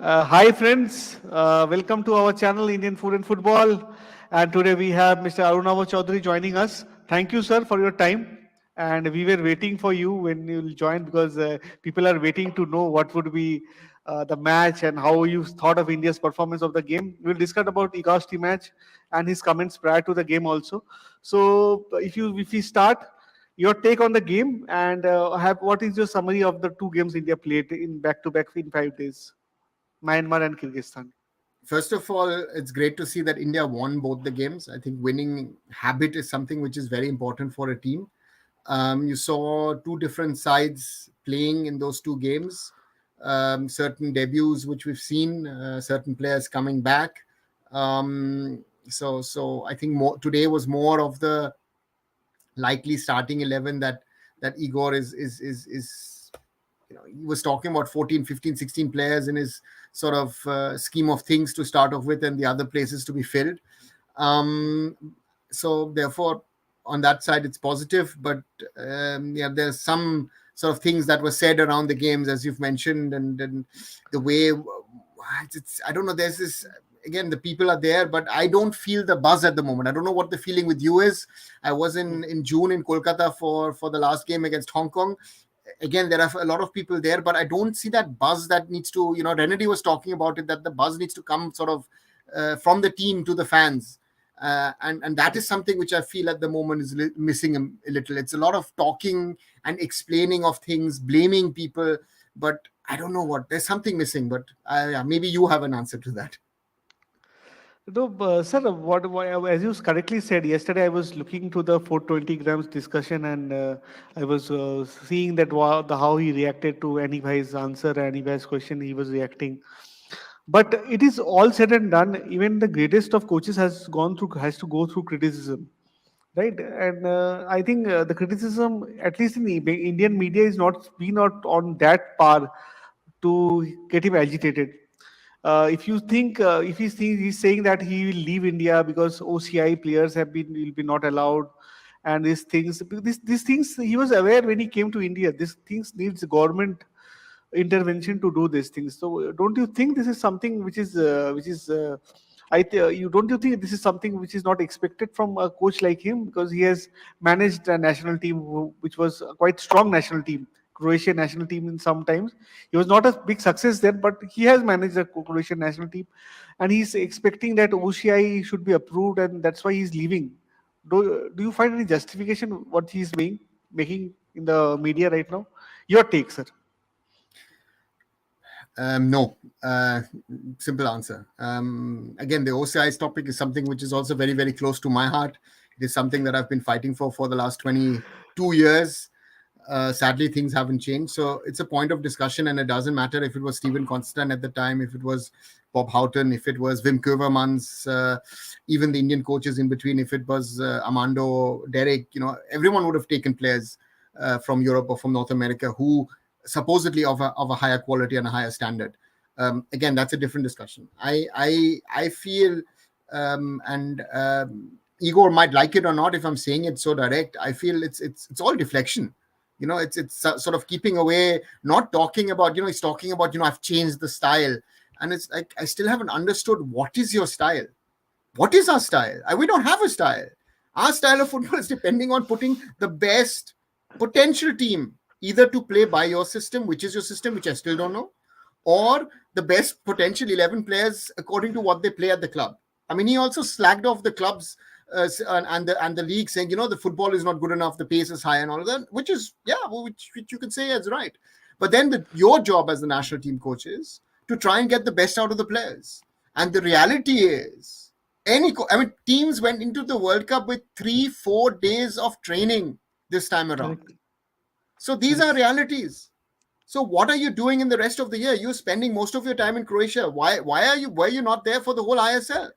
Hi friends, welcome to our channel Indian Food and Football. And today we have Mr. Arunava Chaudhari joining us. Thank you, sir, for your time. And we were waiting for you when you will join because people are waiting to know what would be the match and how you thought of India's performance of the game. We'll discuss about Igasti match and his comments prior to the game also. So if we start, your take on the game and have what is your summary of the two games India played in back to back in 5 days? Myanmar and Kyrgyzstan. First of all, it's great to see that India won both the games. I think winning habit is something which is very important for a team. You saw two different sides playing in those two games. Certain debuts which we've seen, certain players coming back. So I think today was more of the likely starting 11 that Igor is he was talking about 14, 15, 16 players in his sort of scheme of things to start off with, and the other places to be filled. um, so therefore on that side it's positive, but there's some sort of things that were said around the games as you've mentioned, and the way I don't know, there's this, again, the people are there, but I don't feel the buzz at the moment. I don't know what the feeling with you is. I was in June in Kolkata for the last game against Hong Kong. Again, there are a lot of people there, but I don't see that buzz that needs to, Renedy was talking about it, that the buzz needs to come sort of from the team to the fans. And that is something which I feel at the moment is missing a little. It's a lot of talking and explaining of things, blaming people, but I don't know what. There's something missing, but maybe you have an answer to that. No, sir, as you correctly said, yesterday I was looking to the 420 grams discussion and I was seeing that how he reacted to Anibhai's answer, Anibhai's question, he was reacting. But it is all said and done. Even the greatest of coaches has to go through criticism, right? And I think the criticism, at least in the Indian media, is not on that par to get him agitated. If you think if he's saying that he will leave India because OCI players will be not allowed, and these things he was aware when he came to India. These things needs government intervention to do these things. So don't you think this is something you don't you think this is something which is not expected from a coach like him, because he has managed a national team which was a quite strong national team, Croatian national team in sometimes. He was not a big success there, but he has managed the Croatian national team, and he's expecting that OCI should be approved, and that's why he's leaving. Do you find any justification what he's making in the media right now? Your take, sir. No. Simple answer. Again, the OCI's topic is something which is also very, very close to my heart. It is something that I've been fighting for the last 22 years. Sadly, things haven't changed. So it's a point of discussion, and it doesn't matter if it was Stephen Constant at the time, if it was Bob Houghton, if it was Wim Koevermans, even the Indian coaches in between, if it was Armando, Derek, everyone would have taken players from Europe or from North America who supposedly of a higher quality and a higher standard. Again, that's a different discussion. I feel, and Igor might like it or not if I'm saying it so direct. I feel it's all deflection. It's sort of keeping away, not talking about. He's talking about I've changed the style, and it's like I still haven't understood what is your style. What is our style? We don't have a style. Our style of football is depending on putting the best potential team either to play by your system, which is your system, which I still don't know, or the best potential 11 players according to what they play at the club. I mean, he also slagged off the clubs and the league, saying, the football is not good enough, the pace is high and all of that, which is, which you can say is right. But then your job as the national team coach is to try and get the best out of the players. And the reality is, teams went into the World Cup with 3-4 days of training this time around. Correct. So these are realities. So what are you doing in the rest of the year? You're spending most of your time in Croatia. Were you not there for the whole ISL?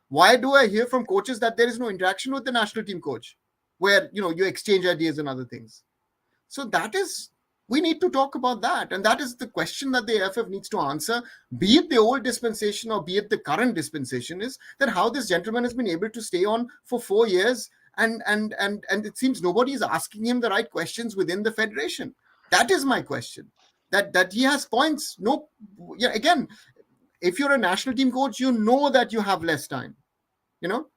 Why do I hear from coaches that there is no interaction with the national team coach, where you exchange ideas and other things? So we need to talk about that, and that is the question that the AFF needs to answer, be it the old dispensation or be it the current dispensation, is that how this gentleman has been able to stay on for 4 years, and it seems nobody is asking him the right questions within the federation. That is my question. that he has points. No, yeah, again, if you're a national team coach, you know that you have less time. You know,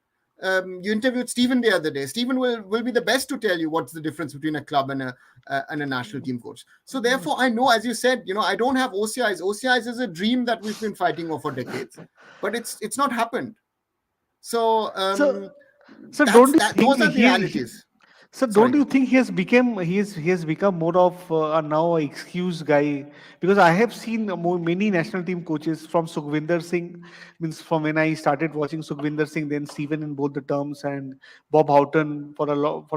you interviewed Stephen the other day. Stephen will be the best to tell you what's the difference between a club and a national team coach. So therefore, I know, as you said, I don't have OCIs. OCIs is a dream that we've been fighting for decades, but it's not happened. So So, so that's don't you that. think Those are the realities. so don't Sorry. you think he has become more of a now a excuse guy? Because I have seen many national team coaches from Sukhvinder Singh, means from when I started watching Sukhvinder Singh, then Steven in both the terms, and Bob Houghton for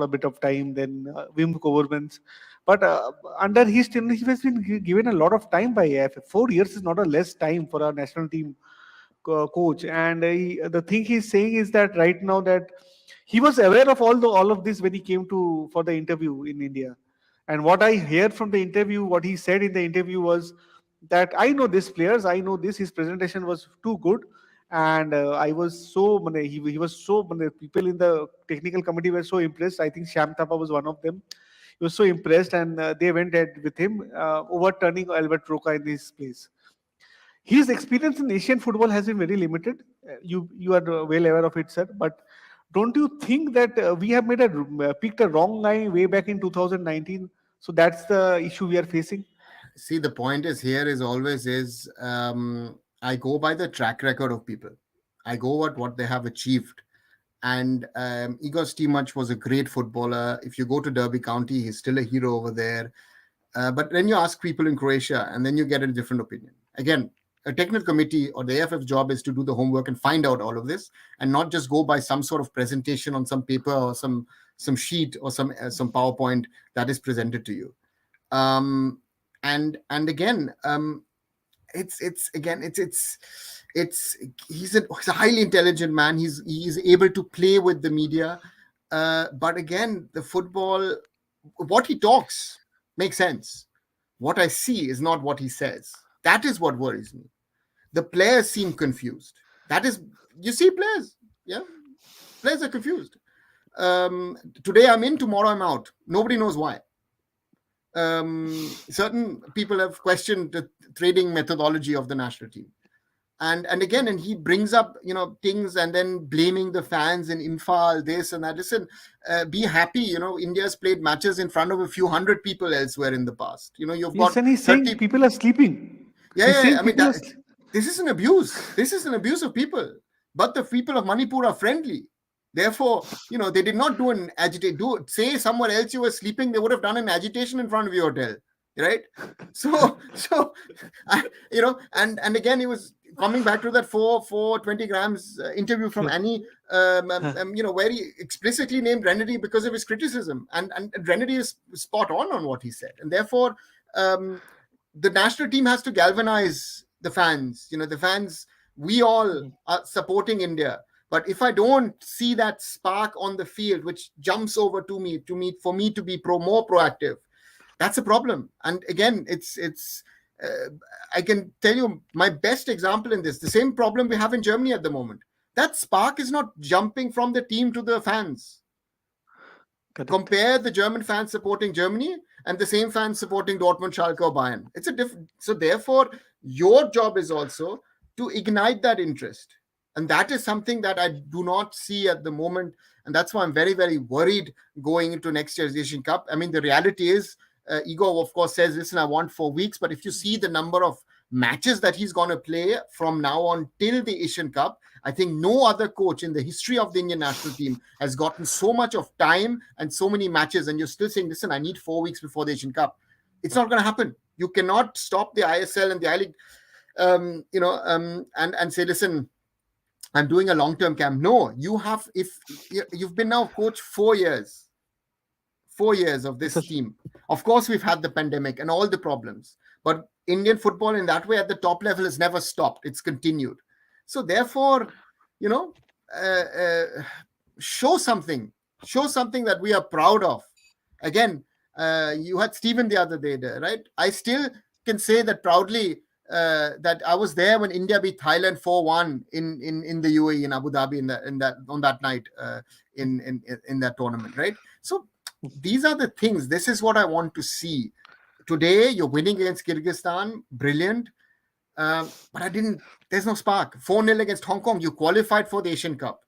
a bit of time, then Wim Kovermans. But under his tenure, he has been given a lot of time by AFF. 4 years is not a less time for a national team coach. And the thing he's saying is that right now that he was aware of all of this when he came to for the interview in India. And what I heard from the interview, what he said in the interview was that I know these players, I know this. His presentation was too good, and I was so he was so people in the technical committee were so impressed. I think Sham Thapa was one of them. He was so impressed, and they went ahead with him, overturning Albert Roca in his place. His experience in Asian football has been very limited. You are well aware of it, sir. But don't you think that we have picked a wrong guy way back in 2019? So that's the issue we are facing. See, the point is here is always is I go by the track record of people. I go at what they have achieved. And Igor Stimac was a great footballer. If you go to Derby County, he's still a hero over there. But then you ask people in Croatia, and then you get a different opinion. Again, a technical committee or the AFF's job is to do the homework and find out all of this, and not just go by some sort of presentation on some paper or some sheet or some PowerPoint that is presented to you. Um, and again, it's he's a highly intelligent man. He's able to play with the media, but again, the football, what he talks makes sense. What I see is not what he says. That is what worries me. The players seem confused. That is, you see players, yeah, players are confused. Today I'm in, tomorrow I'm out. Nobody knows why. Certain people have questioned the trading methodology of the national team, and again, and he brings up things and then blaming the fans in Imphal, this and that. Listen, be happy. India's played matches in front of a few hundred people elsewhere in the past. You've Yes, got and he's saying 30. people are sleeping. Yeah, He's yeah, yeah. saying I mean, people are. this is an abuse. This is an abuse of people. But the people of Manipur are friendly. Therefore, they did not do an agitate. Say somewhere else you were sleeping, they would have done an agitation in front of your hotel, right? So, and again, he was coming back to that 420 grams interview from Annie, where he explicitly named Renedy because of his criticism, and Renedy is spot on what he said, and therefore. The national team has to galvanize the fans. The fans, we all are supporting India. But if I don't see that spark on the field, which jumps over for me to be more proactive, that's a problem. And again, it's. I can tell you my best example in this. The same problem we have in Germany at the moment. That spark is not jumping from the team to the fans. Correct. Compare the German fans supporting Germany and the same fans supporting Dortmund, Schalke, or Bayern. It's a different. So therefore, your job is also to ignite that interest, and that is something that I do not see at the moment, and that's why I'm very, very worried going into next year's Asian Cup. I mean, the reality is, Igor, of course, says, "Listen, I want 4 weeks," but if you see the number of matches that he's going to play from now on till the Asian Cup, I think no other coach in the history of the Indian national team has gotten so much of time and so many matches. And you're still saying, listen, I need 4 weeks before the Asian Cup. It's not going to happen. You cannot stop the ISL and the I League, and say, listen, I'm doing a long-term camp. No, you have, if you've been now coach 4 years, 4 years of It's a, this team. Of course, we've had the pandemic and all the problems, but Indian football in that way at the top level has never stopped. It's continued. So therefore, you know, uh, uh, show something, show something that we are proud of. Again, you had Stephen the other day there, right? I still can say that proudly, that I was there when India beat Thailand 4-1 in the UAE, in Abu Dhabi, in that on that night, in that tournament, right? So these are the things. This is what I want to see. Today, you're winning against Kyrgyzstan, brilliant. But I didn't. There's no spark. 4-0 against Hong Kong. You qualified for the Asian Cup.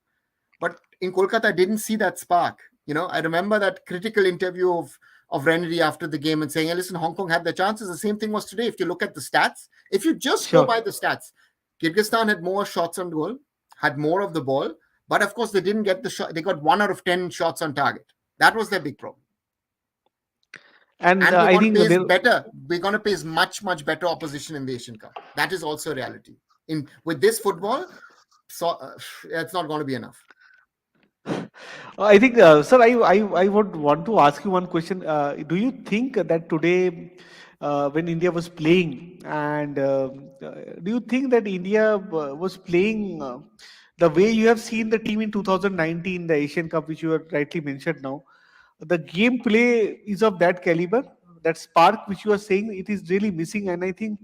But in Kolkata, I didn't see that spark. I remember that critical interview of Rennery after the game and saying, hey, listen, Hong Kong had their chances. The same thing was today. If you look at the stats, if you just go Sure. by the stats, Kyrgyzstan had more shots on goal, had more of the ball, but of course they didn't get the shot. They got 1 out of 10 shots on target. That was their big problem. And And we're I going to think face there, better. We're going to face much, much better opposition in the Asian Cup. That is also a reality. With this football, so it's not going to be enough. I think, sir, I would want to ask you one question. Do you think that today, when India was playing, and do you think that India was playing the way you have seen the team in 2019, the Asian Cup, which you have rightly mentioned now? The gameplay is of that caliber, that spark which you are saying, it is really missing. And I think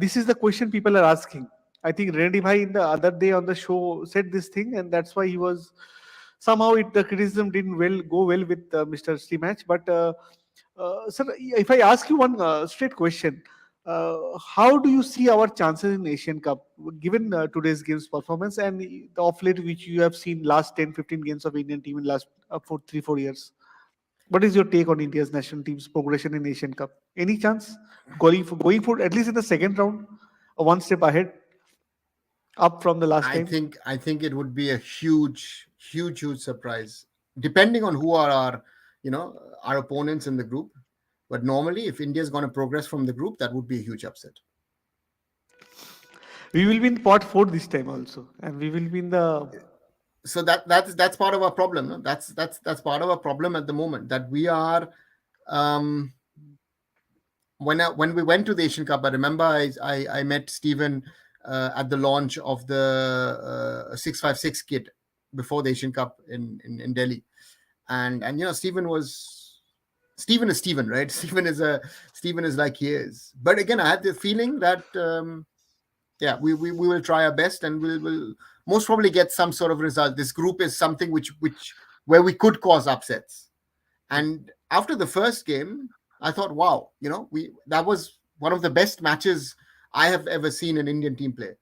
this is the question people are asking. I think Randy Bhai in the other day on the show said this thing, and that's why he was somehow the criticism didn't go well with Mr. Match. But sir, if I ask you one straight question, how do you see our chances in Asian Cup given today's game's performance and the off late which you have seen last 10, 15 games of Indian team in last for 3, 4 years? What is your take on India's national team's progression in Asian Cup? Any chance going for at least in the second round, one step ahead, up from the last I time? think I think it would be a huge, huge, huge surprise, depending on who are our opponents in the group. But normally, if India is going to progress from the group, that would be a huge upset. We will be in pot four this time also, and we will be in the. So that's part of our problem. No? That's part of our problem at the moment, that we are. Um, when we went to the Asian Cup, I remember I met Stephen at the launch of the 656 kit before the Asian Cup in Delhi, and Stephen is Stephen, right? Stephen is like he is. But again, I had the feeling that yeah, we will try our best, and we'll most probably get some sort of result. This group is something which where we could cause upsets. And after the first game, I thought, wow, that was one of the best matches I have ever seen an Indian team play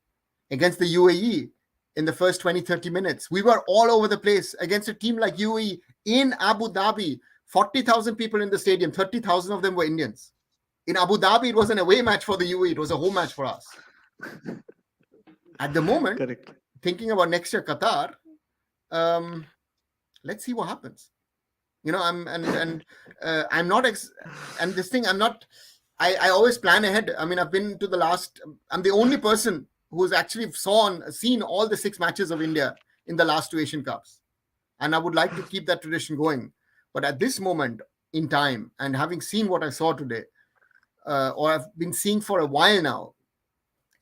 against the UAE in the first 20, 30 minutes. We were all over the place against a team like UAE in Abu Dhabi. 40,000 people in the stadium, 30,000 of them were Indians. In Abu Dhabi, it was an away match for the UAE. It was a home match for us. At the moment, Correct. thinking about next year Qatar, let's see what happens. I'm not and this thing I'm not. I always plan ahead. I mean, I've been to the last. I'm the only person who's actually seen all the 6 matches of India in the last 2 Asian Cups, and I would like to keep that tradition going. But at this moment in time, and having seen what I saw today, or I've been seeing for a while now,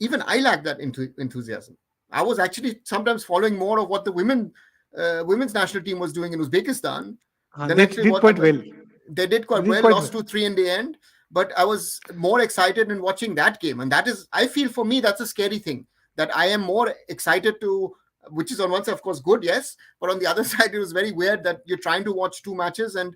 even I lack that enthusiasm. I was actually sometimes following more of what the women's national team was doing in Uzbekistan than They actually did what quite well. they did They quite did well, quite lost well. 2-3 in the end. But I was more excited in watching that game. And that is, I feel for me, that's a scary thing. That I am more excited to, which is on one side, of course, good, yes. But on the other side, it was very weird that you're trying to watch 2 matches and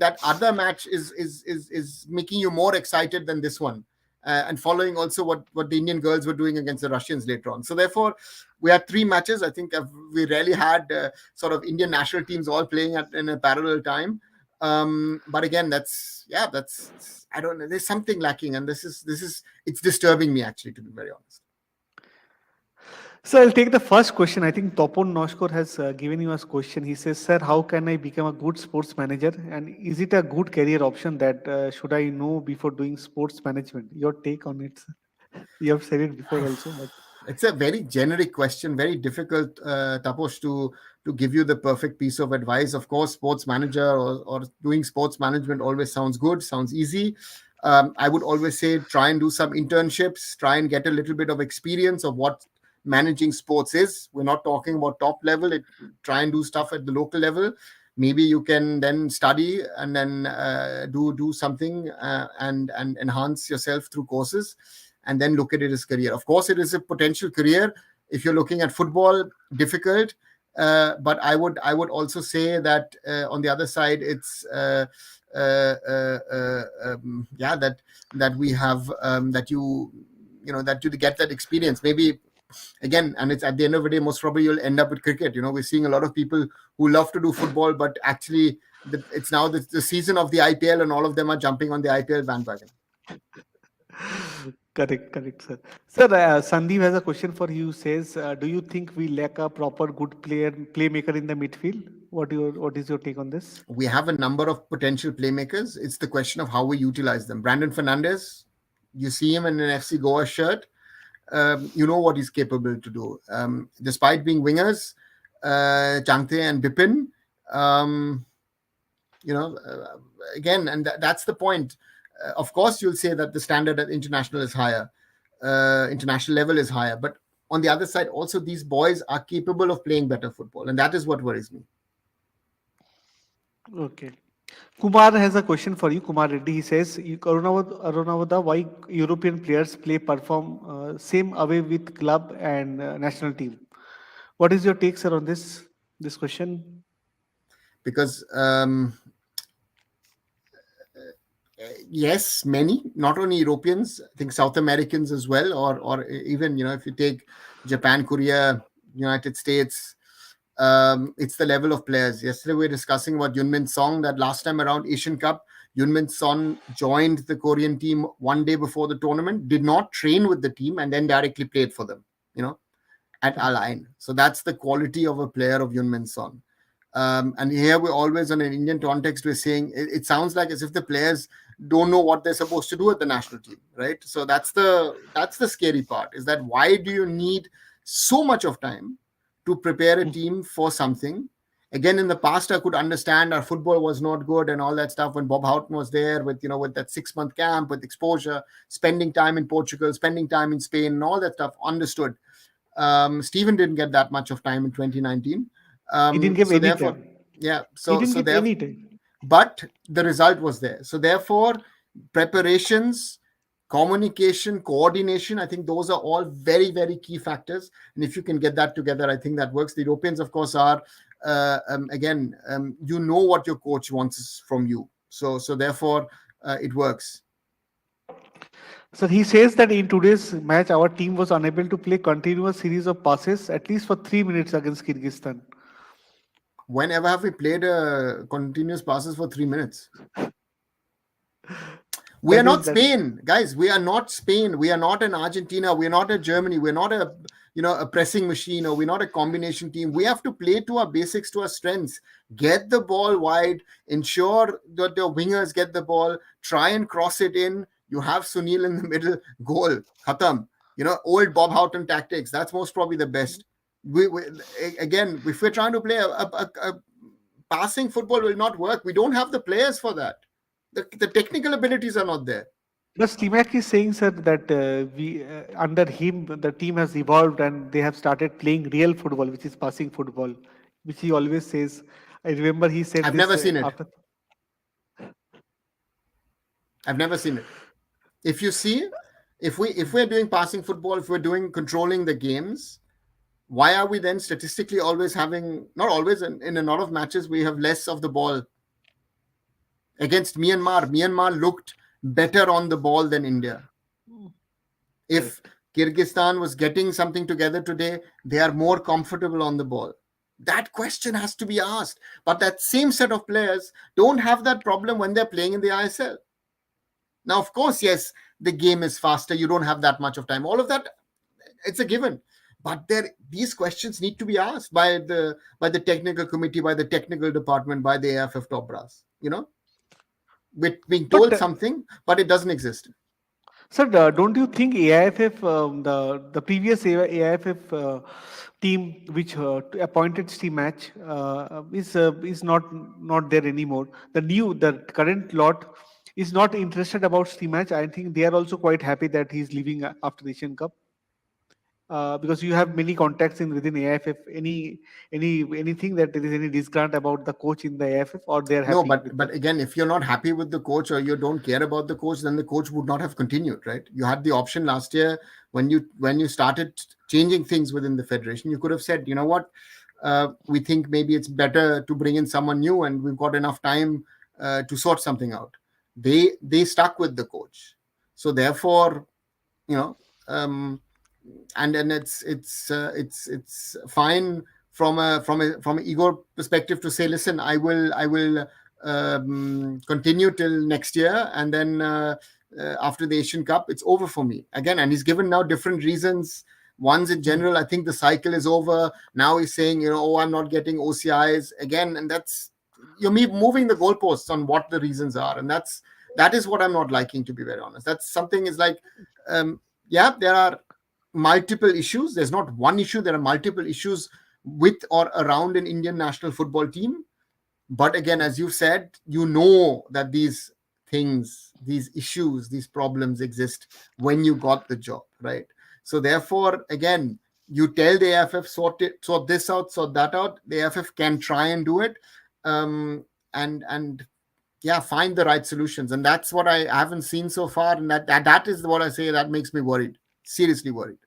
that other match is making you more excited than this one. And following also what the Indian girls were doing against the Russians later on. So therefore, we had 3 matches. I think we rarely had sort of Indian national teams all playing in a parallel time. But again, that's I don't know. There's something lacking, and this is it's disturbing me, actually, to be very honest. So I'll take the first question. I think Topon Noshkor has given you a question. He says, "Sir, how can I become a good sports manager? And is it a good career option that should I know before doing sports management?" Your take on it, sir. You have said it before also, but It's a very generic question, very difficult, Taposh, to give you the perfect piece of advice. Of course, sports manager or doing sports management always sounds good, sounds easy. I would always say try and do some internships, try and get a little bit of experience of what managing sports is. We're not talking about top level. Try and do stuff at the local level. Maybe you can then study and then do something and enhance yourself through courses, and then look at it as career. Of course, it is a potential career. If you're looking at football, difficult. But I would also say that on the other side, it's yeah, that we have that you get that experience. Maybe again, and it's at the end of the day, most probably you'll end up with cricket. We're seeing a lot of people who love to do football, but actually it's now the season of the IPL, and all of them are jumping on the IPL bandwagon. Correct, correct, sir. Sir, Sandeep has a question for you. Says, do you think we lack a proper good playmaker in the midfield? What is your take on this? We have a number of potential playmakers. It's the question of how we utilize them. Brandon Fernandez, you see him in an FC Goa shirt, you know what he's capable to do. Despite being wingers, Changte and Bipin, um, you know, again, and that's the point. Of course, you'll say that the standard at international is higher, international level is higher, but on the other side, also these boys are capable of playing better football, and that is what worries me. Okay. Kumar has a question for you. Kumar Reddy, he says, Arunavada, why European players perform same away with club and national team? What is your take, sir, on this question? Because yes, many, not only Europeans, I think South Americans as well, or even if you take Japan, Korea, United States, it's the level of players. Yesterday we were discussing about Yunmin Song, that last time around Asian Cup, Yunmin Son joined the Korean team one day before the tournament, did not train with the team, and then directly played for them, at Al Ain. So that's the quality of a player of Yunmin Son. And here we're always on an Indian context, we're saying it sounds like as if the players don't know what they're supposed to do at the national team, right? So that's the scary part, is that why do you need so much of time to prepare a team for something? Again, in the past, I could understand our football was not good and all that stuff when Bob Houghton was there with that 6-month camp, with exposure, spending time in Portugal, spending time in Spain, and all that stuff. Understood. Stephen didn't get that much of time in 2019. He didn't give So any therefore, time. yeah. He So didn't so give therefore, any time. but the result was there. So therefore, preparations, communication, coordination, I think those are all very, very key factors. And if you can get that together, I think that works. The Europeans, of course, are again, you know what your coach wants from you. So therefore, it works. So he says that in today's match, our team was unable to play continuous series of passes at least for 3 minutes against Kyrgyzstan. Whenever have we played continuous passes for 3 minutes? We are That is not that. Spain, guys. We are not Spain. We are not an Argentina. We are not a Germany. We're not a pressing machine, or we're not a combination team. We have to play to our basics, to our strengths. Get the ball wide. Ensure that the wingers get the ball. Try and cross it in. You have Sunil in the middle. Goal. Khatam. Old Bob Houghton tactics. That's most probably the best. We again, if we're trying to play a passing football, will not work. We don't have the players for that. The technical abilities are not there. But Stimac is saying, sir, that we under him the team has evolved and they have started playing real football, which is passing football, which he always says. I remember he said I've this never seen it. after. I've never seen it. If you see, if we're doing passing football, if we're doing controlling the games, why are we then statistically always having, not always, in a lot of matches we have less of the ball? Against Myanmar looked better on the ball than India. If Kyrgyzstan was getting something together today, they are more comfortable on the ball. That question has to be asked. But that same set of players don't have that problem when they're playing in the ISL. Now, of course, yes, the game is faster. You don't have that much of time. All of that, it's a given. But these questions need to be asked by the technical committee, by the technical department, by the AFF top brass. We're being But told something, but it doesn't exist. sir, don't you think AIFF, the previous AIFF team which appointed Steve Match is not there anymore. The current lot is not interested about Steve Match. I think they are also quite happy that he's leaving after the Asian Cup. Because you have many contacts within AIFF. Anything that there is any disgruntled about the coach in the AIFF, or they are No, happy but with but that? again, if you're not happy with the coach, or you don't care about the coach, then the coach would not have continued, right? You had the option last year when you started changing things within the federation. You could have said, you know what, we think maybe it's better to bring in someone new, and we've got enough time to sort something out. They stuck with the coach, so therefore, you know, um, and then it's fine from an ego perspective to say, listen, I will continue till next year, and then after the Asian Cup, it's over for me again. And he's given now different reasons. One's in Mm. general, I think the cycle is over. Now he's saying, oh, I'm not getting OCIs again, and that's, you're moving the goalposts on what the reasons are, and that is what I'm not liking, to be very honest. That's something is like, yeah, there are multiple issues. There's not one issue. There are multiple issues with or around an Indian national football team. But again, Mm. as you said, you know that these things, these issues, these problems exist when you got the job, right? So therefore, again, you tell the AFF, sort this out, sort that out. The AFF can try and do it, and yeah, find the right solutions. And that's what I haven't seen so far. And that is what I say that makes me worried, seriously worried.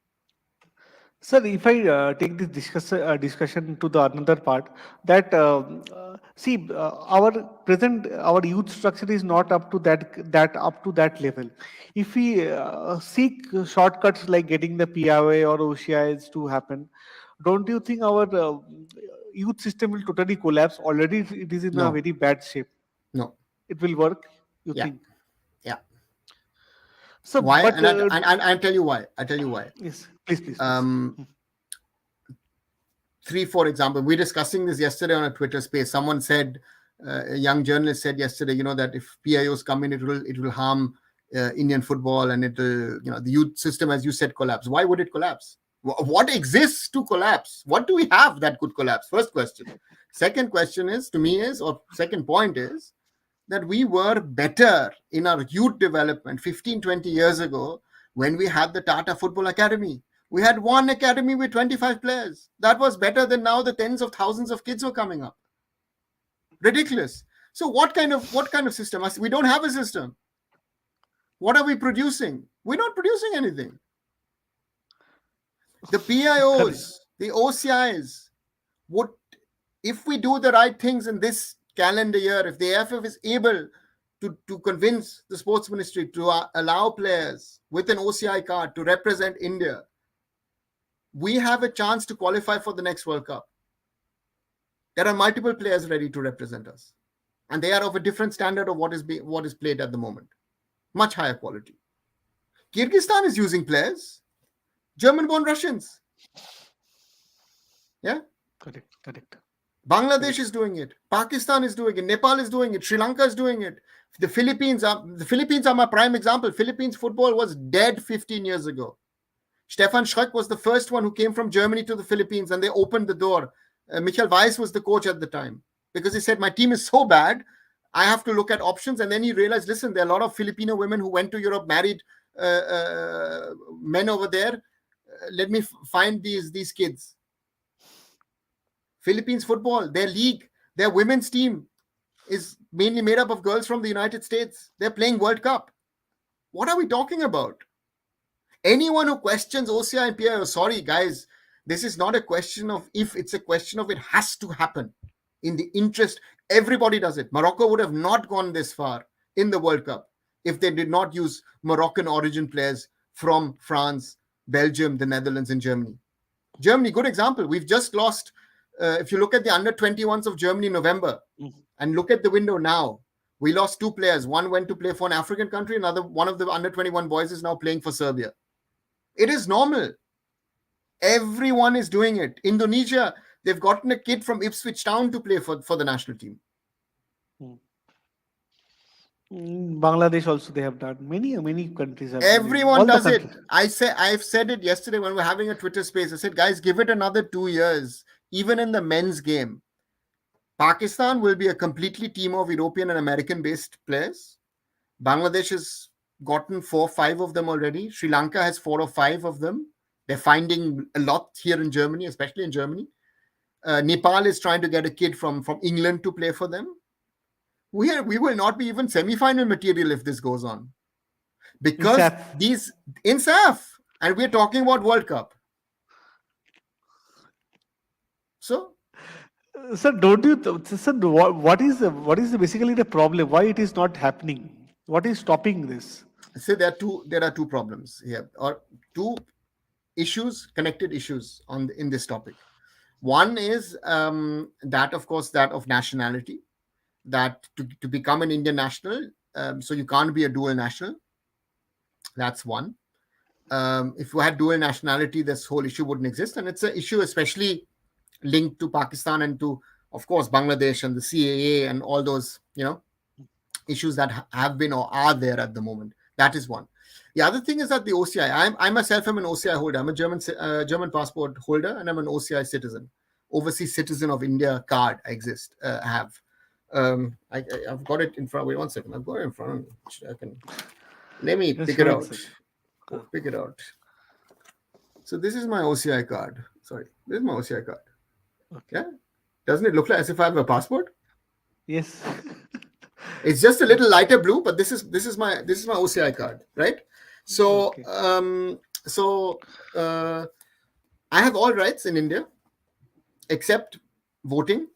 Sir, if I take this discussion to the another part, that see our our youth structure is not up to that level. If we seek shortcuts like getting the PIA or OCIs to happen, don't you think our youth system will totally collapse? Already, it is in a No, very bad shape. no, It will work, you yeah, think? yeah. So, Why? but And I'll tell you why. I'll tell you why. yes, please, please, please. Um, three, for example, we're discussing this yesterday on a Twitter space. Someone said, a young journalist said yesterday, that if PIOs come in, it will harm Indian football, and it'll, the youth system, as you said, collapse. Why would it collapse? What exists to collapse? What do we have that could collapse? First question. Second question is, to me, or second point is, that we were better in our youth development 15, 20 years ago when we had the Tata Football Academy. We had one academy with 25 players. That was better than now the tens of thousands of kids who are coming up. Ridiculous. So what kind of system? We don't have a system. What are we producing? We're not producing anything. The Correct. PIOs, the OCIs would, if we do the right things in this calendar year, if the AFF is able to convince the sports ministry to allow players with an OCI card to represent India, we have a chance to qualify for the next World Cup. There are multiple players ready to represent us, and they are of a different standard of what is played at the moment, much higher quality. Kyrgyzstan is using players, German-born Russians. Yeah, Correct. Correct. Bangladesh Correct. is doing it. Pakistan is doing it. Nepal is doing it. Sri Lanka is doing it. The Philippines are my prime example. Philippines football was dead 15 years ago. Stefan Schreck was the first one who came from Germany to the Philippines, and they opened the door. Michael Weiss was the coach at the time, because he said, my team is so bad, I have to look at options. And then he realized, listen, there are a lot of Filipino women who went to Europe, married men over there. Let me find these kids. Philippines football, their league, their women's team is mainly made up of girls from the United States. They're playing World Cup. What are we talking about? Anyone who questions OCI and PIO, sorry guys, this is not a question of if, it's a question of it has to happen in the interest. Everybody does it. Morocco would have not gone this far in the World Cup if they did not use Moroccan origin players from France, Belgium, the Netherlands, and Germany. Germany, good example. We've just lost. If you look at the under 21s of Germany in November Mm. and look at the window now, we lost two players. One went to play for an African country. One of the under 21 boys is now playing for Serbia. It is normal. Everyone is doing it. Indonesia, they've gotten a kid from Ipswich Town to play for the national team. Mm. Bangladesh also they have done. Many countries have done it. Everyone All the does it. countries. I've said it yesterday when we're having a Twitter space. I said, guys, give it another 2 years. Even in the men's game, Pakistan will be a completely team of European and American based players. Bangladesh has gotten 4 or 5 of them already. Sri Lanka has 4 or 5 of them. They're finding a lot here in Germany, especially in Germany. Nepal is trying to get a kid from England to play for them. We will not be even semi-final material if this goes on, In because SAF. these in SAF, and we're talking about World Cup. So Sir, don't you, sir, basically the problem? Why it is not happening? What is stopping this? So there are two problems here, or two issues, connected issues in this topic. One is that, of course, that of nationality. That to become an Indian national, so you can't be a dual national. That's one. If we had dual nationality, this whole issue wouldn't exist, and it's an issue especially linked to Pakistan and to, of course, Bangladesh and the CAA and all those issues that have been or are there at the moment. That is one. The other thing is that the OCI. I myself am an OCI holder. I'm a German passport holder, and I'm an OCI citizen, overseas citizen of India card. I exist. Have. I've got it in front. Wait 1 second. I've got it in front of me. I can. Let me Just pick show it it, out. sir. Pick it out. So this is my OCI card. Sorry, this is my OCI card. Okay. Yeah. Doesn't it look like as if I have a passport? Yes. It's just a little lighter blue, but this is my OCI card, right? So Okay. I have all rights in India except voting.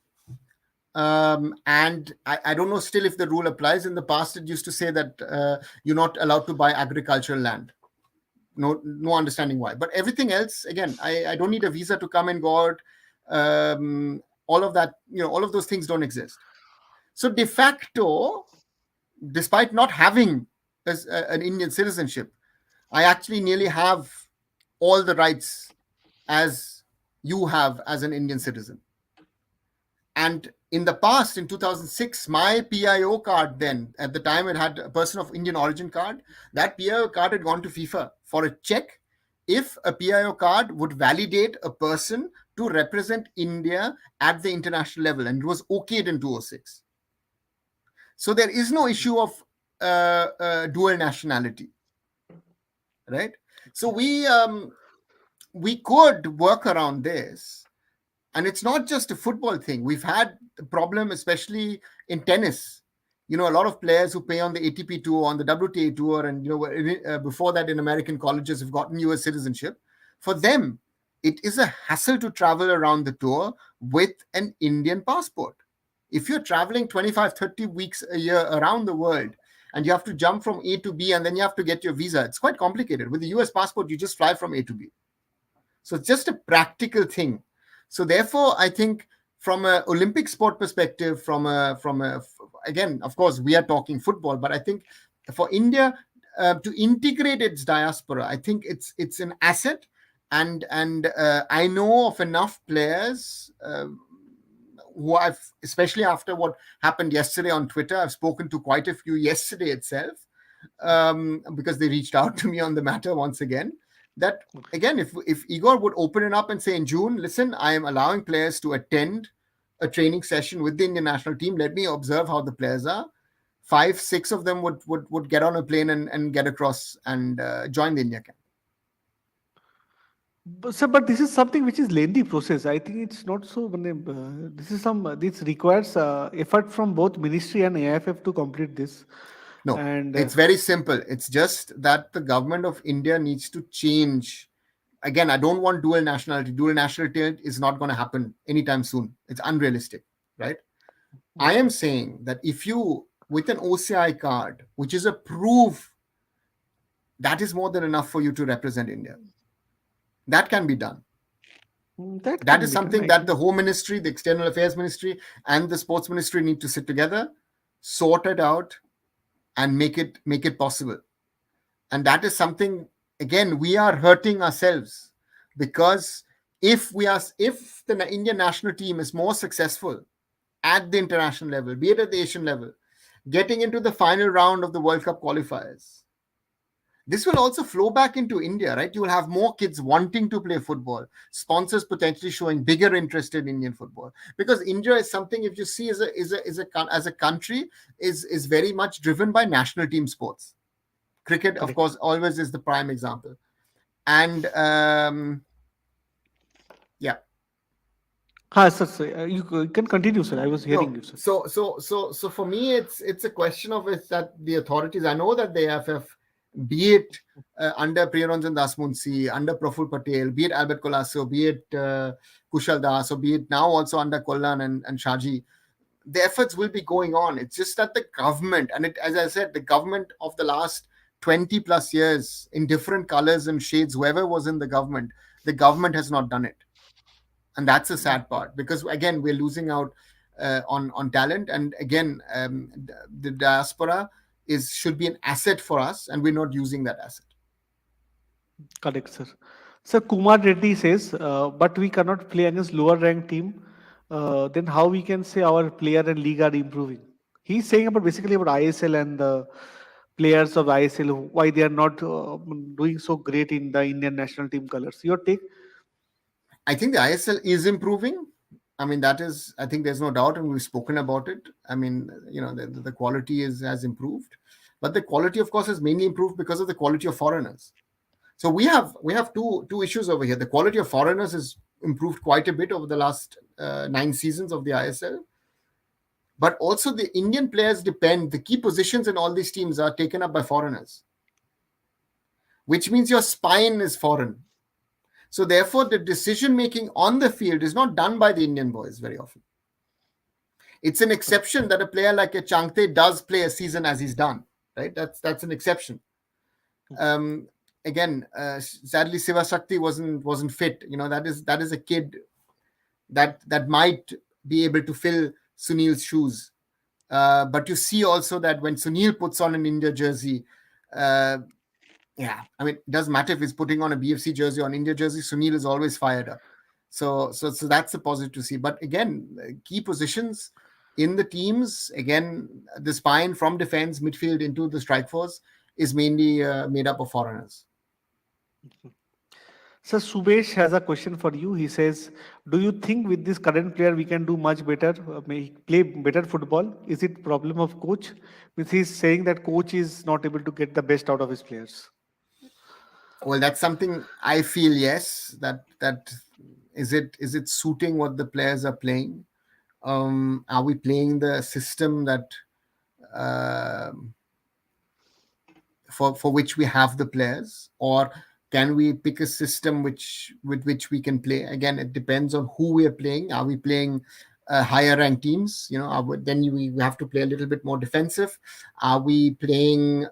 And I don't know still if the rule applies. In the past, it used to say that you're not allowed to buy agricultural land. No understanding why. But everything else, again, I don't need a visa to come and go out. All of that, all of those things don't exist. So de facto, despite not having an Indian citizenship, I actually nearly have all the rights as you have as an Indian citizen. And in the past, in 2006, my PIO card then, at the time it had a person of Indian origin card, that PIO card had gone to FIFA for a check if a PIO card would validate a person to represent India at the international level. And it was okayed in 2006. So there is no issue of dual nationality, right? So we could work around this, and it's not just a football thing. We've had the problem, especially in tennis. A lot of players who play on the ATP tour, on the WTA tour, and before that in American colleges have gotten US citizenship. For them, it is a hassle to travel around the tour with an Indian passport. If you're traveling 25, 30 weeks a year around the world and you have to jump from A to B and then you have to get your visa, it's quite complicated. With the US passport, you just fly from A to B. So it's just a practical thing. So therefore, I think from an Olympic sport perspective, again, of course, we are talking football, but I think for India to integrate its diaspora, I think it's an asset. And I know of enough players who I've, especially after what happened yesterday on Twitter, I've spoken to quite a few yesterday itself, because they reached out to me on the matter once again. That again, if Igor would open it up and say in June, listen, I am allowing players to attend a training session with the Indian national team. Let me observe how the players are. 5, 6 of them would get on a plane and get across and join the India camp. Sir, but this is something which is lengthy process. I think it's not so. This requires effort from both ministry and AIFF to complete this. No, And it's very simple. It's just that the government of India needs to change. Again, I don't want dual nationality. Dual nationality is not going to happen anytime soon. It's unrealistic, right? I am saying that if you, with an OCI card, which is a proof, that is more than enough for you to represent India. That can be done. That is something that the Home Ministry, the External Affairs Ministry, and the Sports Ministry need to sit together, sort it out, and make it possible. And that is something, again, we are hurting ourselves, because if the Indian national team is more successful at the international level, be it at the Asian level, getting into the final round of the World Cup qualifiers, this will also flow back into India, right? You will have more kids wanting to play football, sponsors potentially showing bigger interest in Indian football, because India is something, if you see, as a country, is very much driven by national team sports. Cricket, of course, always is the prime example. And yeah. Sir, you can continue, sir. I was hearing you, sir. So for me, it's a question of that the authorities. I know that the AFF be it under Priyaranjan Dasmunsi, under Praful Patel, be it Albert Colasso, be it Kushal Das, or be it now also under Kollan and Shaji. The efforts will be going on. It's just that the government, and it, as I said, the government of the last 20 plus years in different colors and shades, whoever was in the government has not done it. And that's a sad Okay. part, because again, we're losing out on talent. And again, the diaspora is should be an asset for us, and we're not using that asset. Correct, sir. Sir, Kumar Reddy says, but we cannot play against lower ranked team. Then how we can say our player and league are improving? He's saying about basically about ISL and the players of ISL, why they are not doing so great in the Indian national team colors. Your take? I think the ISL is improving. I mean, that is, I think there's no doubt, and we've spoken about it. I mean, the quality has improved, but the quality, of course, has mainly improved because of the quality of foreigners. So we have two issues over here. The quality of foreigners has improved quite a bit over the last 9 seasons of the ISL, but also the Indian players depend. The key positions in all these teams are taken up by foreigners, which means your spine is foreign. So therefore, the decision making on the field is not done by the Indian boys very often. It's an Correct. exception that a player like a Changte does play a season as he's done, right? That's an exception. Um, Again, sadly, Siva Shakti wasn't fit. That is a kid that might be able to fill Sunil's shoes. But you see also that when Sunil puts on an India jersey, uh, yeah, I mean, it doesn't matter if he's putting on a BFC jersey or an India jersey. Sunil is always fired up. So that's a positive to see. But again, key positions in the teams, again, the spine from defense, midfield into the strike force is mainly made up of foreigners. So Subesh has a question for you. He says, "Do you think with this current player we can do much better, play better football? Is it problem of coach?" Means he's saying that coach is not able to get the best out of his players. Well, that's something I feel. Yes, that is it suiting what the players are playing? Are we playing the system that um for which we have the players, or can we pick a system with which we can play? Again, it depends on who we are playing. Are we playing higher ranked teams? Then we have to play a little bit more defensive. Are we playing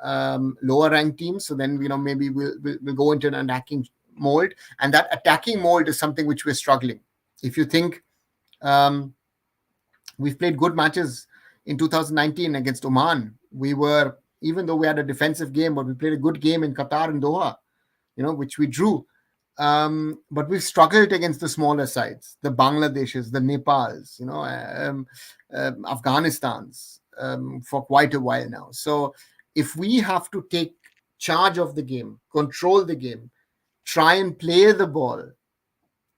lower ranked teams? So then maybe we'll go into an attacking mold, and that attacking mold is something which we're struggling. If you think, um, we've played good matches in 2019 against Oman. Even though we had a defensive game, but we played a good game in Qatar and Doha, which we drew. But we've struggled against the smaller sides, the Bangladeshes, the Nepals, Afghanistan's, for quite a while now. So if we have to take charge of the game, control the game, try and play the ball,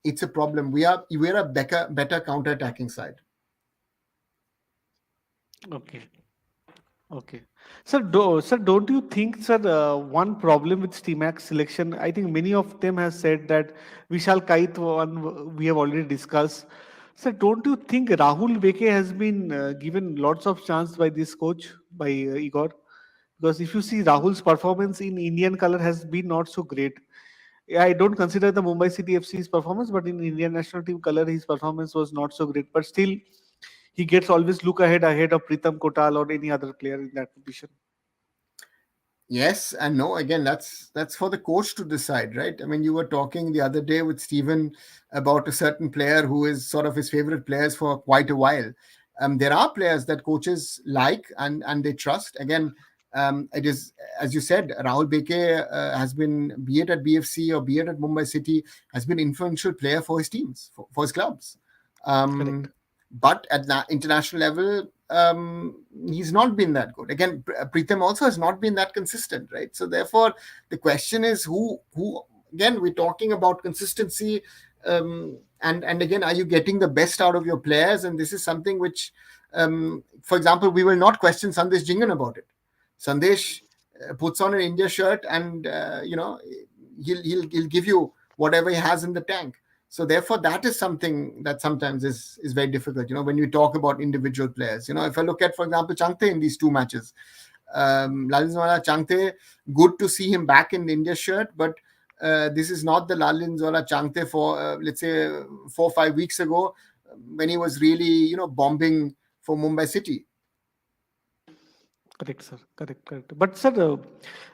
it's a problem. We're a better counter-attacking side. Okay. Okay. Sir, don't you think, sir, one problem with Steamax selection, I think many of them have said that Vishal Kait, one we have already discussed. Sir, don't you think Rahul Beke has been given lots of chance by this coach, by Igor? Because if you see Rahul's performance in Indian color has been not so great. Yeah, I don't consider the Mumbai City FC's performance, but in Indian national team color, his performance was not so great. But still, he gets always look ahead of Pritam Kotal or any other player in that position. Yes and no. Again, that's for the coach to decide, right? I mean, you were talking the other day with Stephen about a certain player who is sort of his favorite players for quite a while. There are players that coaches like and they trust. Again, it is, as you said, Rahul Beke has been, be it at BFC or be it at Mumbai City, has been influential player for his teams, for his clubs. Correct. But at that international level, he's not been that good. Again, Pritam also has not been that consistent, right? So therefore, the question is who. Again, we're talking about consistency, and again, are you getting the best out of your players? And this is something which, for example, we will not question Sandesh Jingan about it. Sandesh puts on an India shirt, and he'll give you whatever he has in the tank. So therefore, that is something that sometimes is very difficult. When you talk about individual players. If I look at, for example, Changte in these two matches, Lalinzola Changte, good to see him back in the India shirt, but this is not the Lalinzola Changte for let's say 4 or 5 weeks ago when he was really bombing for Mumbai City. Correct, sir. Correct, correct. But sir,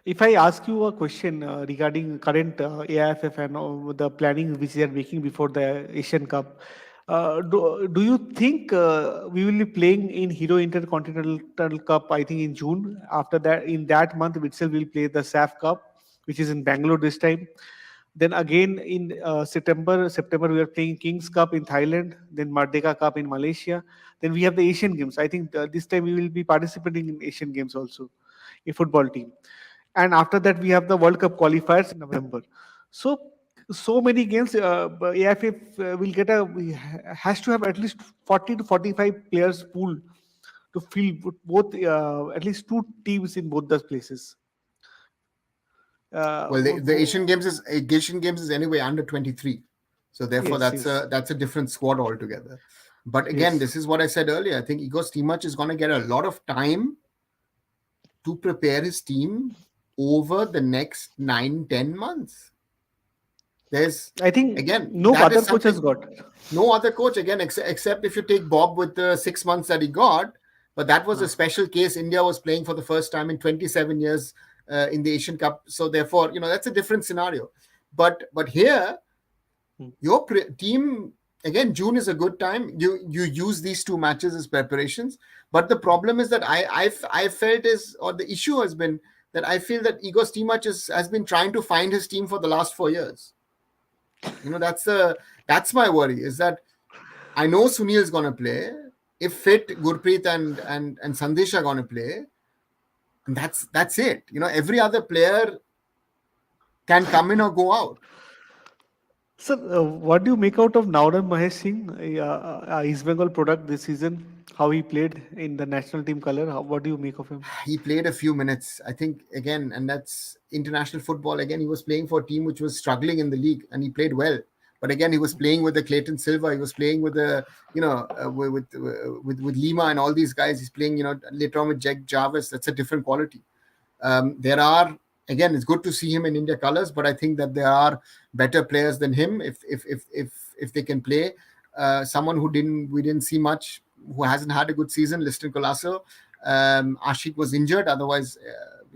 if I ask you a question regarding current AIFF and the planning which they are making before the Asian Cup, do you think we will be playing in Hero Intercontinental Cup? I think in June. After that, in that month itself, we'll play the SAF Cup, which is in Bangalore this time. Then again in September we are playing Kings Cup in Thailand. Then Merdeka Cup in Malaysia. Then we have the Asian Games. I think this time we will be participating in Asian Games also, a football team. And after that we have the World Cup qualifiers in November. So so many games. AFF will get has to have at least 40 to 45 players pool to fill both at least two teams in both those places. Uh, Well, wo- the wo- Asian Games is anyway under 23, so therefore yes, yes, that's a different squad altogether. But again, yes. this is what I said earlier. I think Igor Stimac is going to get a lot of time to prepare his team over the next 9-10 months. There's I think again no that is other coach has something got. no other coach again except if you take Bob with the 6 months that he got, but that was a Uh, special case. India was playing for the first time in 27 years in the Asian Cup, so therefore that's a different scenario. But here mm. your team, again, June is a good time. You use these two matches as preparations, but the problem is that I felt is, or the issue has been that I feel that Igor Stimac has been trying to find his team for the last 4 years. That's my worry, is that I know Sunil is going to play. If fit, Gurpreet and Sandesh are going to play, and that's it. Every other player can come in or go out. Sir, what do you make out of Nauran Mahesh Singh, East Bengal product this season? How he played in the national team color? What do you make of him? He played a few minutes, I think, again, and that's international football. Again, he was playing for a team which was struggling in the league, and he played well. But again, he was playing with the Clayton Silva. He was playing with the, with Lima and all these guys. He's playing, later on with Jack Jarvis. That's a different quality. There are, again, it's good to see him in India colors, but I think that there are better players than him if they can play. Someone we didn't see much, who hasn't had a good season, Liston Colasso. Ashik was injured. Otherwise,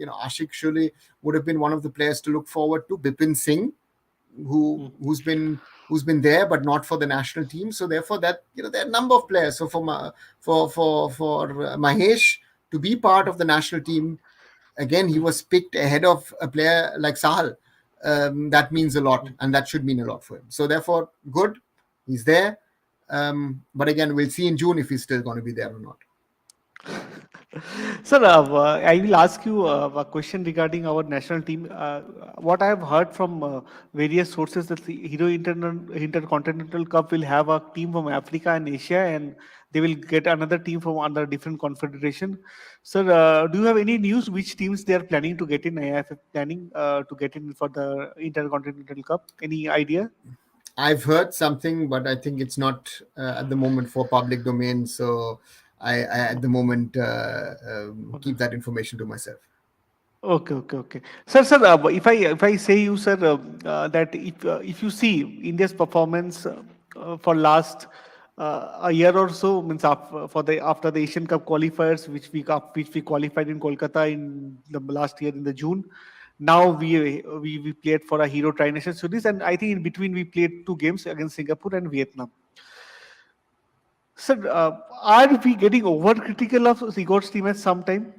Ashik surely would have been one of the players to look forward to. Bipin Singh, Mm. who's been there but not for the national team. So therefore, that there are a number of players. So for Mahesh to be part of the national team, again, he was picked ahead of a player like Sahal. That means a lot, and that should mean a lot for him. So therefore, good, he's there. But again, we'll see in June if he's still going to be there or not. Sir, I will ask you a question regarding our national team. What I have heard from various sources that the Intercontinental Cup will have a team from Africa and Asia, and they will get another team from under different confederation. Sir, do you have any news which teams they are planning to get in? IIFF planning to get in for the Intercontinental Cup? Any idea? I've heard something, but I think it's not at the moment for public domain. So I at the moment keep that information to myself. Okay, okay, okay. Sir, if I say you, sir, that if you see India's performance for last a year or so, means after the Asian Cup qualifiers, which we qualified in Kolkata in the last year in the June. Now we played for a Hero Tri-Nation Series, and I think in between we played two games against Singapore and Vietnam. Sir, are we getting overcritical of Igor's team at some time?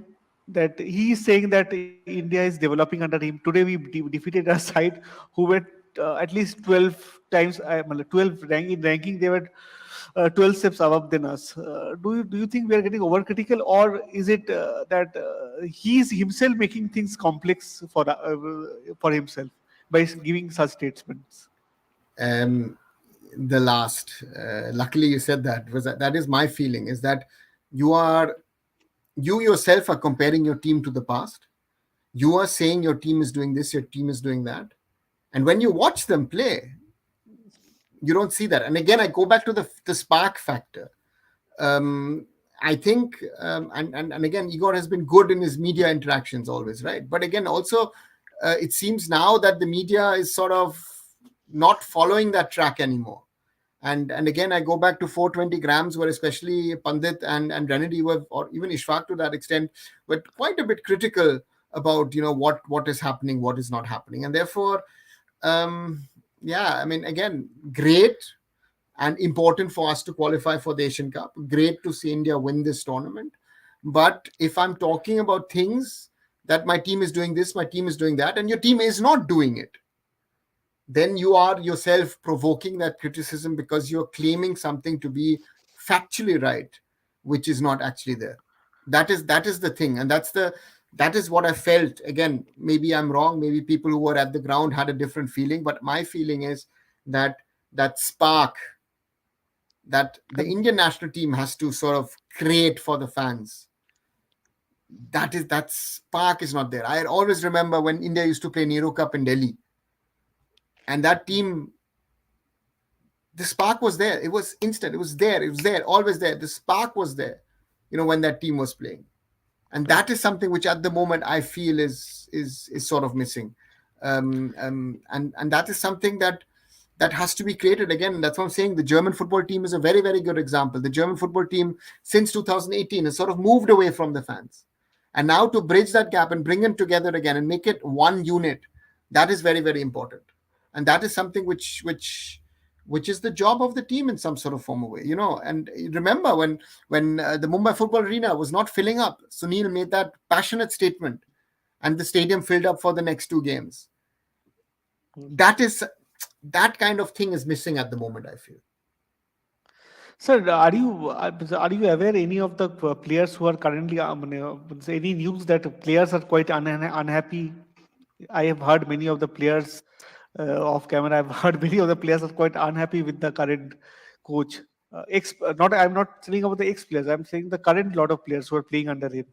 That he is saying that India is developing under him. Today we defeated a side who were at least 12 times, 12 in ranking, they were 12 steps above than us. Do you think we are getting overcritical, or is it that he is himself making things complex for himself by giving such statements? Um, the last, luckily you said that, because that is my feeling, is that you yourself are comparing your team to the past. You are saying your team is doing this, your team is doing that, and when you watch them play, you don't see that. And again, I go back to the spark factor. um, I think, and again, Igor has been good in his media interactions always, right? But again, also, it seems now that the media is sort of not following that track anymore. And again, I go back to 420 grams, where especially Pandit and Renedy were, or even Ishfaq to that extent, were quite a bit critical about what is happening, what is not happening, and therefore, yeah, I mean, again, great and important for us to qualify for the Asian Cup. Great to see India win this tournament. But if I'm talking about things that my team is doing this, my team is doing that, and your team is not doing it, then you are yourself provoking that criticism because you're claiming something to be factually right, which is not actually there. That is the thing, and that is what I felt. Again, maybe I'm wrong. Maybe people who were at the ground had a different feeling, but my feeling is that that spark that the Correct. Indian national team has to sort of create for the fans. That spark is not there. I always remember when India used to play Nehru Cup in Delhi, and that team, the spark was there. It was instant. It was there. It was there. Always there. The spark was there. When that team was playing, and that Correct. is something which at the moment I feel is sort of missing, and that is something that has to be created again. That's what I'm saying. The German football team is a very, very good example. The German football team since 2018 has sort of moved away from the fans, and now to bridge that gap and bring them together again and make it one unit, that is very, very important, and that is something which is the job of the team in some sort of form of way. And remember when the Mumbai football arena was not filling up, Sunil made that passionate statement, and the stadium filled up for the next two games. That kind of thing is missing at the moment, I feel. Sir, are you aware any of the players who are currently any news that players are quite unhappy? I have heard many of the players off camera. I've heard many of the players are quite unhappy with the current coach. Not I'm not saying about the ex players. I'm saying the current lot of players who are playing under him,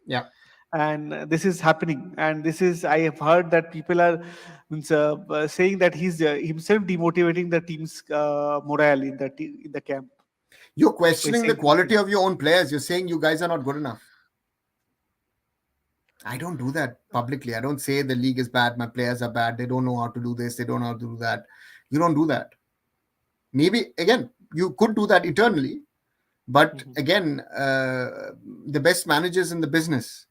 Yeah. and this is happening. And this is I have heard that people are saying that he's himself demotivating the team's morale in the camp You're by questioning the saying these quality things. of your own players. You're saying you guys are not good enough. I don't do that publicly. I don't say the league is bad, my players are bad, they don't know how to do this, they don't know how to do that. You don't do that. Maybe, again, you could do that eternally, but Mhm. again, the best managers in the business,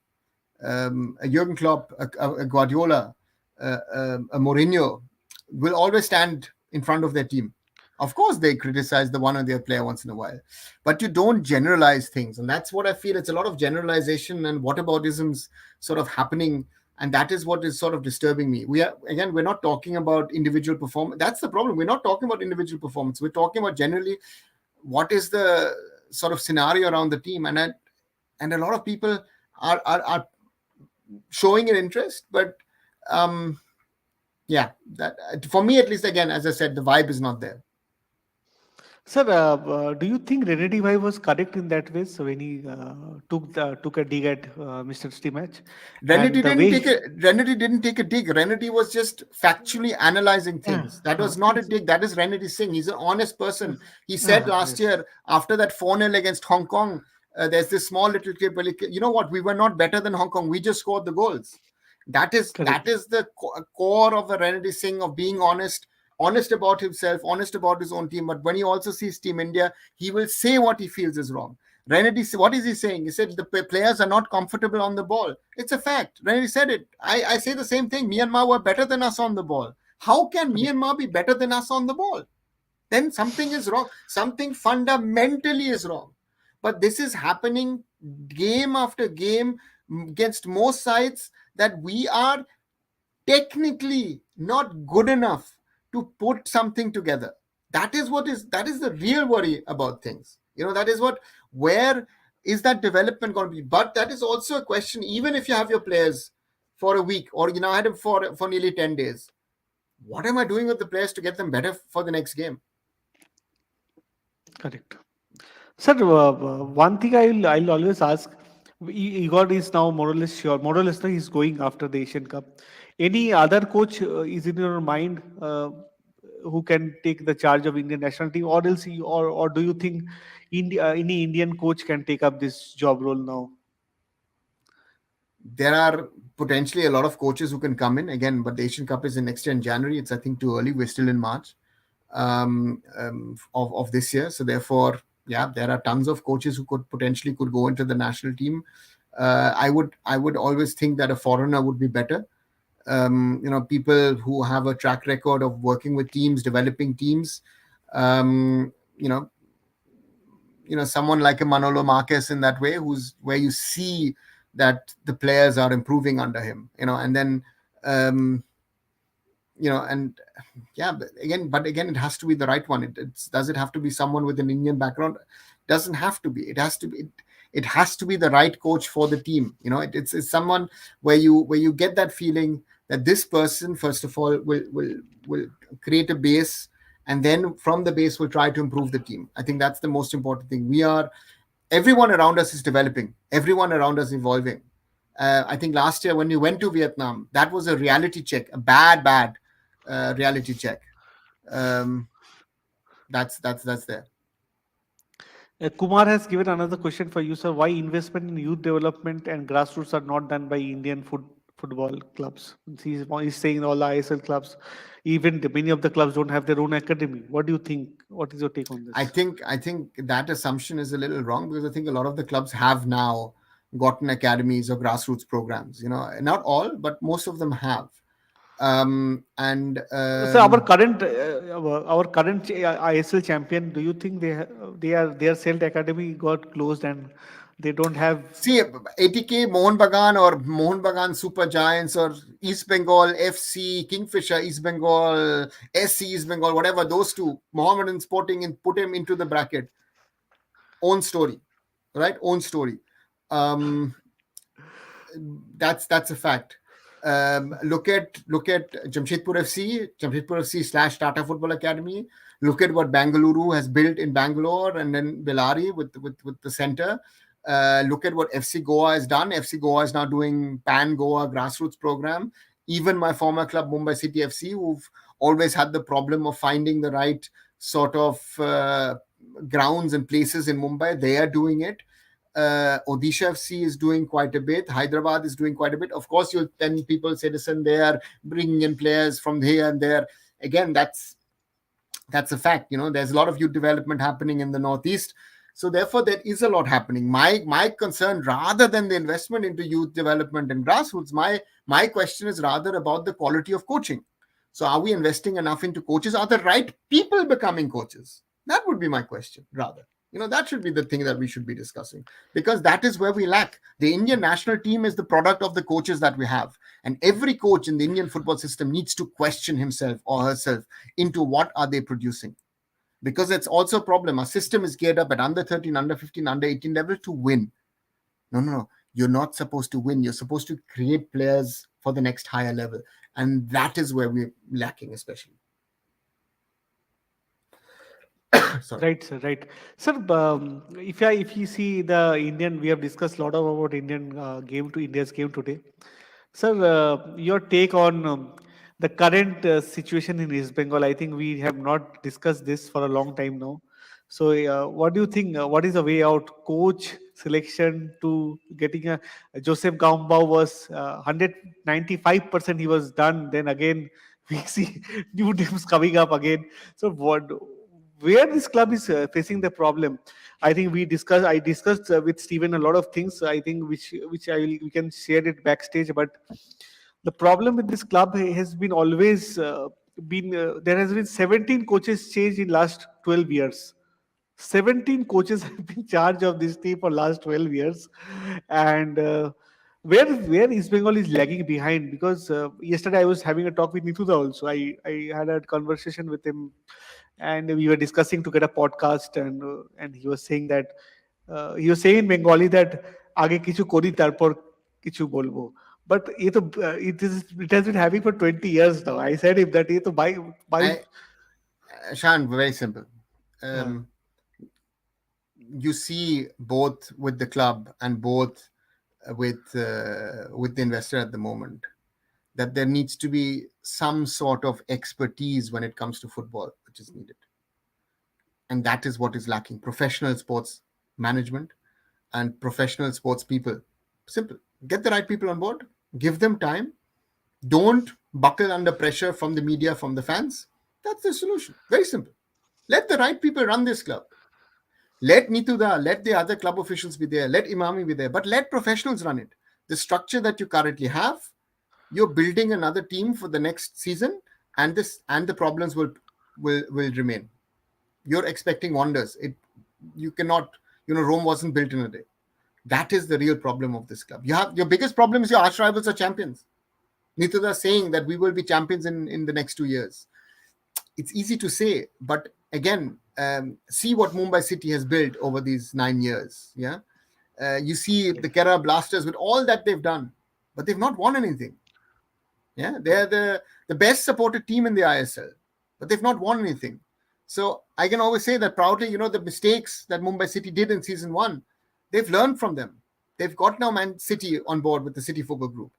a Jurgen Klopp, a Guardiola, a Mourinho, will always stand in front of their team. Of course, they criticize the one or the other player once in a while, but you don't generalize things, and that's what I feel. It's a lot of generalization and whataboutisms sort of happening, and that is what is sort of disturbing me. We're not talking about individual performance. That's the problem. We're not talking about individual performance. We're talking about generally what is the sort of scenario around the team, and a lot of people are showing an interest, but um yeah, that for me at least, again, as I said, the vibe is not there. Sir, do you think Renedy Bhai was correct in that way? So when he took a dig at Mr. Stimac, and the way he, Renity didn't take a dig. Renity was just factually analyzing things. That was not a yes, dig. That is Renity Singh. He's an honest person. yes, He said last yes, year after that 4-0 against Hong Kong, there's this small little clip where you know what, we were not better than Hong Kong, we just scored the goals. That correct, is the core of the Renity Singh, of being honest about himself, honest about his own team. But when he also sees Team India, he will say what he feels is wrong. Renedy, what is he saying? He said the players are not comfortable on the ball. It's a fact. Renedy said it. I say the same thing. Myanmar were better than us on the ball. How can correct, Myanmar be better than us on the ball? Then something is wrong. Something fundamentally is wrong. But this is happening game after game against most sides, that we are technically not good enough to put something together. That is the real worry about things. That is what where is that development going to be? But that is also a question. Even if you have your players for a week, or I had them for nearly 10 days, what am I doing with the players to get them better for the next game? correct. Sir, one thing I'll always ask, Igor is now more or less sure, more or less, no, he's going after the Asian Cup. Any other coach is in your mind? who can take the charge of Indian national team, or else, or do you think India, any Indian coach can take up this job role now? There are potentially a lot of coaches who can come in again, but the Asian Cup is in next year in January. It's, I think, too early. We're still in March of this year. So therefore, yeah, there are tons of coaches who could potentially could go into the national team. I would always think that a foreigner would be better. People who have a track record of working with teams, developing teams. Um, you know, someone like a Manolo Marquez in that way, who's where you see that the players are improving under him. And then um, and yeah, but again, it has to be the right one. Does it have to be someone with an Indian background? Doesn't have to be. It has to be the right coach for the team. It's someone where you get that feeling that this person, first of all, will create a base, and then from the base will try to improve the team. I think that's the most important thing. Everyone around us is developing, everyone around us evolving. I think last year when we went to Vietnam, that was a reality check, a bad reality check. Um, that's there. Kumar has given another question for you, sir. Why investment in youth development and grassroots are not done by Indian football clubs? He's saying all the ISL clubs, even many of the clubs don't have their own academy. What do you think? What is your take on I this? think I think that assumption is a little wrong, because I think a lot of the clubs have now gotten academies or grassroots programs. Not all, but most of them have. And So our current ISL champion, do you think their Celt Academy got closed and they don't have? See, ATK, Mohun Bagan, or Mohun Bagan Super Giants, or East Bengal FC, Kingfisher East Bengal, SC East Bengal, whatever, those two, Mohammedan Sporting, and put him into the bracket. Own story, right? Own story. Um, that's a fact. Look at Jamshedpur FC / Tata Football Academy. Look at what Bangalore has built in Bangalore, and then Bellary with the center. Look at what FC Goa has done. FC Goa is now doing Pan Goa grassroots program. Even my former club Mumbai City FC, who've always had the problem of finding the right sort of grounds and places in Mumbai, they are doing it. Odisha FC is doing quite a bit. Hyderabad is doing quite a bit. Of course, you'll then people say, listen, they are bringing in players from here and there. Again, that's a fact. There's a lot of youth development happening in the Northeast. So therefore, there is a lot happening. My concern, rather than the investment into youth development and grassroots, my question is rather about the quality of coaching. So are we investing enough into coaches? Are the right people becoming coaches? That would be my question, rather. That should be the thing that we should be discussing, because that is where we lack. The Indian national team is the product of the coaches that we have. And every coach in the Indian football system needs to question himself or herself into what are they producing. Because it's also a problem. Our system is geared up at under 13, under 15, under 18 level to win. No. You're not supposed to win. You're supposed to create players for the next higher level. And that is where we're lacking, especially. Sorry. Right, sir. Right, sir. If you see the Indian, we have discussed a lot about Indian India's game today. Sir, your take on the current situation in East Bengal? I think we have not discussed this for a long time now. So, what do you think? What is the way out? Coach selection to getting a Joseph Gaumbau was 195%. He was done. Then again, we see new names coming up again. So, where this club is facing the problem? I discussed with Steven a lot of things. I think which we can share it backstage. But the problem with this club has been always been there has been 17 coaches changed in last 12 years. 17 coaches have been in charge of this team for last 12 years, and where East Bengal is lagging behind, because yesterday I was having a talk with Nithuda also. I had a conversation with him, and we were discussing to get a podcast, and he was saying in Bengali that আগে কিছু করি তারপর কিছু বলবো. But it has been having for 20 years now. I said him that ये तो by I, Shan, very simple. uh, You see, both with the club and both with the investor at the moment, that there needs to be some sort of expertise when it comes to football, which is needed. And that is what is lacking: professional sports management and professional sports people. Simple. Get the right people on board, give them time, don't buckle under pressure from the media, from the fans. That's the solution. Very simple. Let the right people run this club. Let Nituda, let the other club officials be there, let Imami be there, but let professionals run it. The structure that you currently have, you're building another team for the next season, and the problems will remain. You're expecting wonders. You cannot, Rome wasn't built in a day. That is the real problem of this club. You have your biggest problem is your arch rivals are champions. Nituda saying that we will be champions in the next 2 years. It's easy to say, but again, see what Mumbai City has built over these 9 years. Yeah, you see the Kerala Blasters with all that they've done, but they've not won anything. Yeah, they're the best supported team in the ISL, but they've not won anything. So I can always say that proudly, the mistakes that Mumbai City did in season one, they've learned from them. They've got now Man City on board with the City Football Group.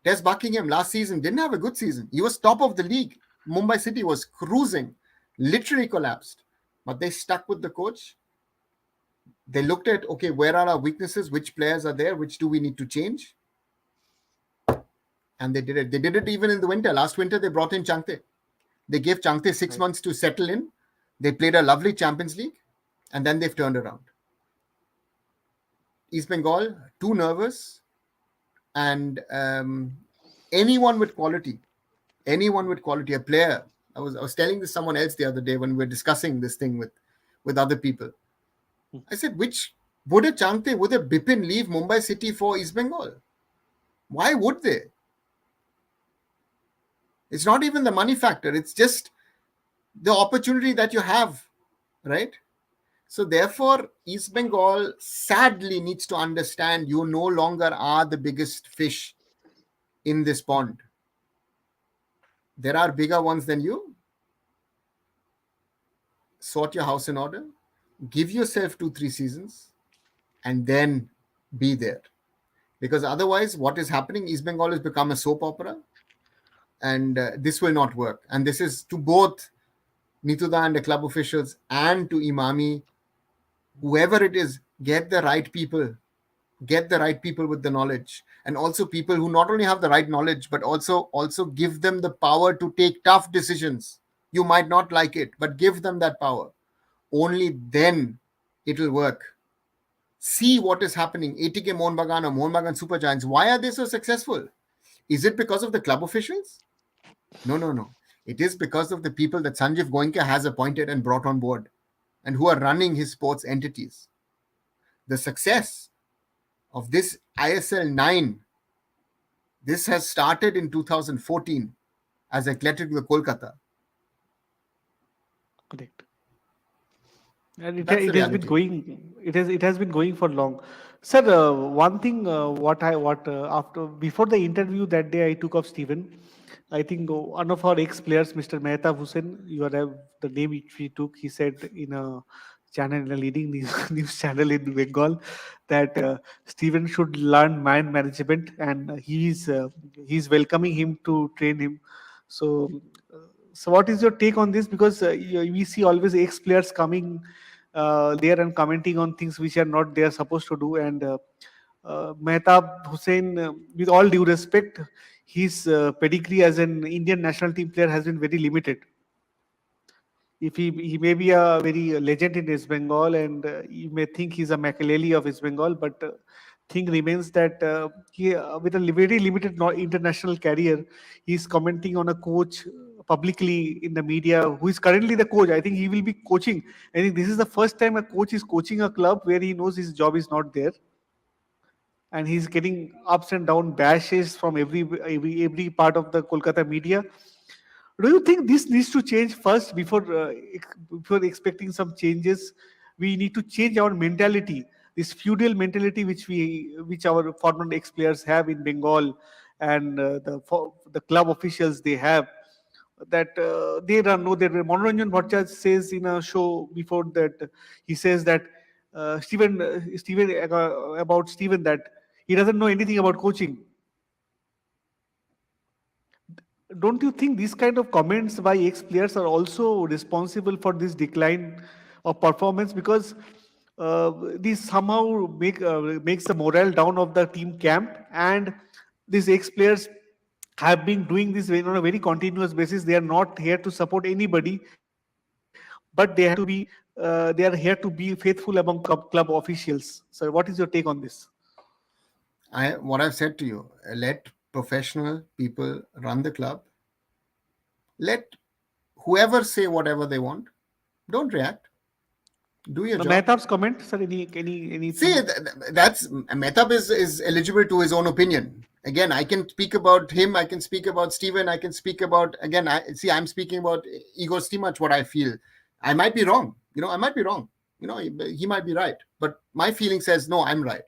Des Buckingham last season didn't have a good season. He was top of the league. Mumbai City was cruising, literally collapsed. But they stuck with the coach. They looked at, okay, where are our weaknesses? Which players are there? Which do we need to change? And they did it. They did it even in the winter. Last winter, they brought in Changte. They gave Changte 6 months to settle in. They played a lovely Champions League. And then they've turned around. East Bengal, too nervous. And anyone with quality, a player. I was telling this someone else the other day when we were discussing this thing with other people. I said, would a Changte, would a Bipin leave Mumbai City for East Bengal? Why would they? It's not even the money factor. It's just the opportunity that you have, right? So therefore, East Bengal sadly needs to understand you no longer are the biggest fish in this pond. There are bigger ones than you. Sort your house in order. Give yourself 2-3 seasons and then be there. Because otherwise, what is happening, East Bengal has become a soap opera, and this will not work. And this is to both Nituda and the club officials and to Imami, whoever it is, get the right people with the knowledge, and also people who not only have the right knowledge, but also give them the power to take tough decisions. You might not like it, but give them that power. Only then it will work. See what is happening. ATK Mohun Bagan or Mohun Bagan Super Giants. Why are they so successful? Is it because of the club officials? No. It is because of the people that Sanjeev Goenka has appointed and brought on board and who are running his sports entities. The success of this ISL 9, this has started in 2014 as Athletic with Kolkata. Correct. And That's the it has been reality. going. It has been going for long, sir. One thing, what after before the interview that day I took of Stephen, I think one of our ex players, Mr. Mehtab Hussain, you are the name which we took. He said in a channel, in a leading news, news channel in Bengal, that Stephen should learn man management, and he's welcoming him to train him. So. So what is your take on this? Because we see always ex players coming there and commenting on things which are not they are supposed to do. And Mehtab Hussain, with all due respect, his pedigree as an Indian national team player has been very limited. If he may be a very legend in West Bengal, and you may think he's a Makaleli of West Bengal, but thing remains that he with a very limited international career, he's commenting on a coach publicly in the media who is currently the coach. I think he will be coaching. I think this is the first time a coach is coaching a club where he knows his job is not there, and he's getting ups and down bashes from every part of the Kolkata media. Do you think this needs to change first before expecting some changes? We need to change our mentality, this feudal mentality which our former ex players have in Bengal, and the club officials they have. That they don't know that Manoranjan Bhattacharya says in a show before that, he says that Stephen about Stephen, that he doesn't know anything about coaching. don't you think these kind of comments by ex-players are also responsible for this decline of performance? Because these somehow makes the morale down of the team camp, and these ex-players have been doing this on a very continuous basis. They are not here to support anybody, but they are here to be faithful among club officials. So, what is your take on this? What I've said to you, let professional people run the club. Let whoever say whatever they want. Don't react. Do your job. Mehtab's comment, sir. See, Anything? that's Mehtab is eligible to his own opinion. Again, I can speak about him. I can speak about Stephen. I can speak about again. I'm speaking about Igor Stimac. What I feel, I might be wrong. I might be wrong. He might be right. But my feeling says no. I'm right.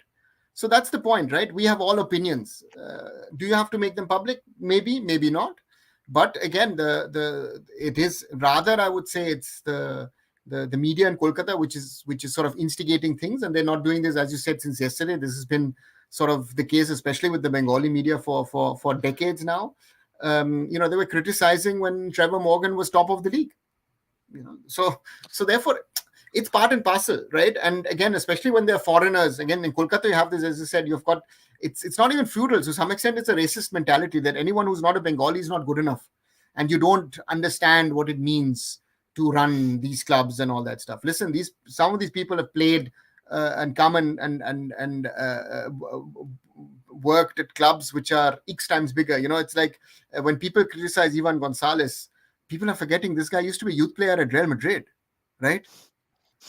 So that's the point, right? We have all opinions. Do you have to make them public? Maybe, maybe not. But again, the it is rather, I would say, it's the media in Kolkata which is sort of instigating things, and they're not doing this, as you said, since yesterday. This has been sort of the case, especially with the Bengali media for decades now. They were criticizing when Trevor Morgan was top of the league. So therefore it's part and parcel, right? And again, especially when they're foreigners, again in Kolkata you have this, as I said, you've got it's not even feudal. To some extent it's a racist mentality that anyone who's not a Bengali is not good enough, and you don't understand what it means to run these clubs and all that stuff. Listen, some of these people have played and come and worked at clubs which are X times bigger. It's like when people criticize Ivan Gonzalez, people are forgetting this guy used to be a youth player at Real Madrid, right?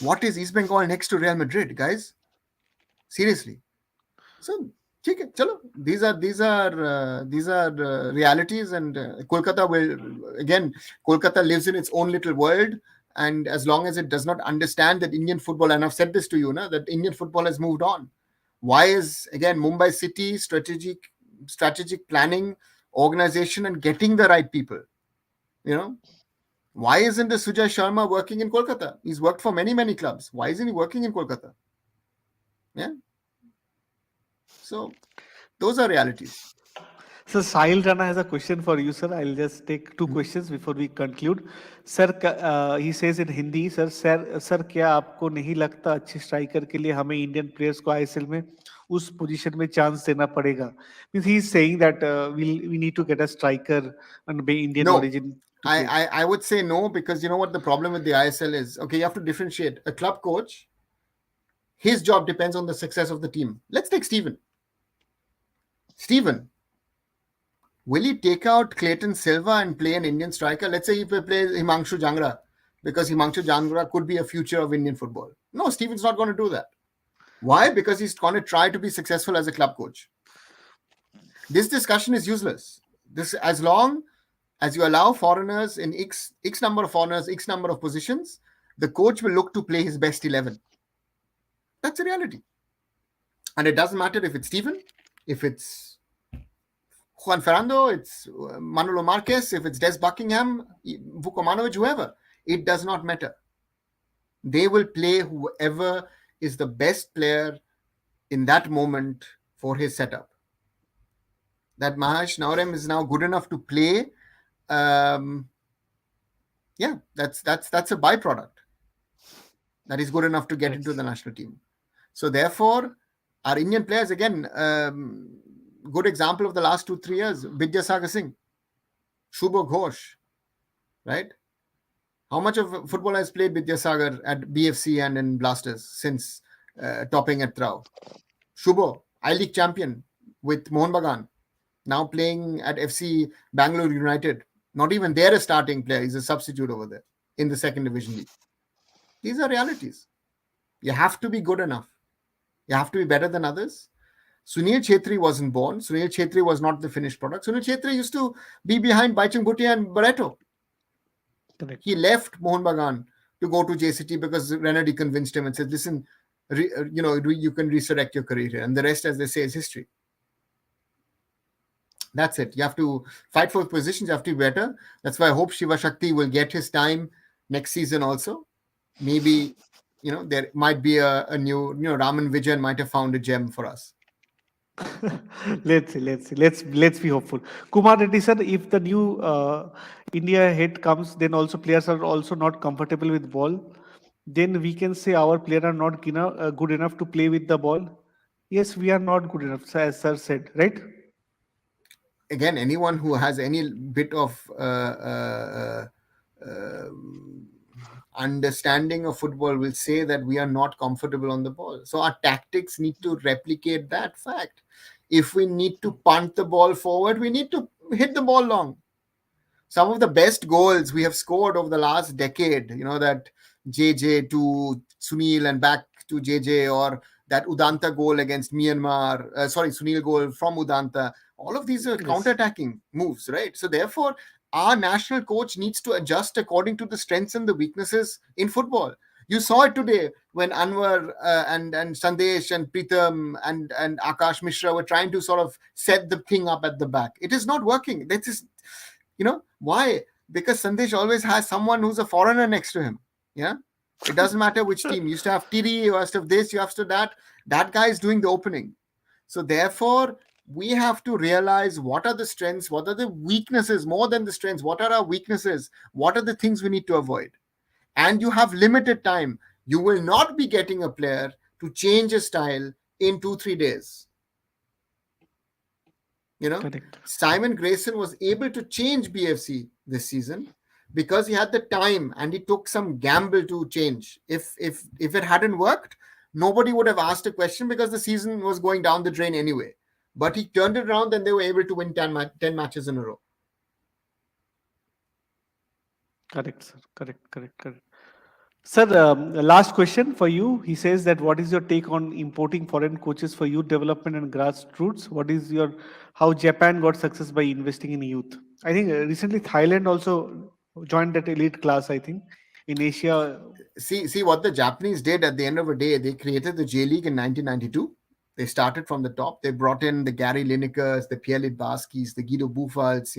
What is East Bengal next to Real Madrid, guys? Seriously. So, chalo. These are realities, and Kolkata lives in its own little world. And as long as it does not understand that Indian football, and I've said this to you, that Indian football has moved on. Why is again Mumbai City strategic planning, organization, and getting the right people? Why isn't the Sujay Sharma working in Kolkata? He's worked for many, many clubs. Why isn't he working in Kolkata? Yeah. So those are realities. So Sahil Rana has a question for you, sir. I'll just take two questions before we conclude. Sir, he says in Hindi, sir, क्या आपको नहीं लगता अच्छे striker के लिए हमें Indian players को ISL में उस पोजीशन में चांस देना पड़ेगा? Means he is saying that we need to get a striker and be Indian No, origin to play. I would say no, because you know what the problem with the ISL is? Okay, you have to differentiate. A club coach, his job depends on the success of the team. Let's take Stephen. Stephen, will he take out Clayton Silva and play an Indian striker? Let's say he plays Himanshu Jangra, because Himanshu Jangra could be a future of Indian football. No, Stephen's not going to do that. Why? Because he's going to try to be successful as a club coach. This discussion is useless. As long as you allow foreigners in X number of foreigners, X number of positions, the coach will look to play his best 11. That's a reality. And it doesn't matter if it's Stephen, if it's Juan Fernando, it's Manolo Marquez, if it's Des Buckingham, Vukomanovic, whoever. It does not matter. They will play whoever is the best player in that moment for his setup. That Mahesh Naurem is now good enough to play. That's a byproduct. That is good enough to get into the national team. So therefore, our Indian players, again, good example of the last 2-3 years, Vidyasagar Singh, Shubho Ghosh, right? How much of football has played Vidyasagar at BFC and in Blasters since topping at Trau? Shubho, I-League champion with Mohun Bagan, now playing at FC Bangalore United. Not even there a starting player. He's a substitute over there in the second division league. These are realities. You have to be good enough. You have to be better than others. Sunil Chhetri wasn't born. Sunil Chhetri was not the finished product. Sunil Chhetri used to be behind Baichung Bhutia and Barreto. Correct. He left Mohun Bagan to go to JCT because Renedy convinced him and said, listen, you can resurrect your career here. And the rest, as they say, is history. That's it. You have to fight for positions. You have to be better. That's why I hope Shiva Shakti will get his time next season also. Maybe, there might be a new, Raman Vijayan might have found a gem for us. let's be hopeful. Kumar Reddy sir, if the new India head comes, then also players are also not comfortable with ball. Then we can say our players are not good enough to play with the ball. Yes, we are not good enough, as sir said, right? Again, anyone who has any bit of understanding of football will say that we are not comfortable on the ball. So our tactics need to replicate that fact. If we need to punt the ball forward, we need to hit the ball long. Some of the best goals we have scored over the last decade, that JJ to Sunil and back to JJ, or that Udanta goal against Myanmar, Sunil goal from Udanta. All of these are Yes, counter-attacking moves, right? So therefore, our national coach needs to adjust according to the strengths and the weaknesses in football. You saw it today when Anwar and Sandesh and Pritham and Akash Mishra were trying to sort of set the thing up at the back. It is not working. That is, why? Because Sandesh always has someone who's a foreigner next to him. Yeah, it doesn't matter which team. You used to have Tiri, you used to have this, you have to that. That guy is doing the opening. So therefore, we have to realize what are the strengths, what are the weaknesses, more than the strengths. What are our weaknesses? What are the things we need to avoid? And you have limited time. You will not be getting a player to change a style in 2-3 days. You know, correct. Simon Grayson was able to change BFC this season because he had the time and he took some gamble to change. If it hadn't worked, nobody would have asked a question because the season was going down the drain anyway. But he turned it around and they were able to win 10 matches in a row. Correct, sir. Correct. Sir, the last question for you. He says that what is your take on importing foreign coaches for youth development and grassroots? What is your how Japan got success by investing in youth? I think recently Thailand also joined that elite class. I think in Asia. See what the Japanese did at the end of the day. They created the J League in 1992. They started from the top. They brought in the Gary Linekers, the Pierre Lidbarskis, the Guido Buchwalds.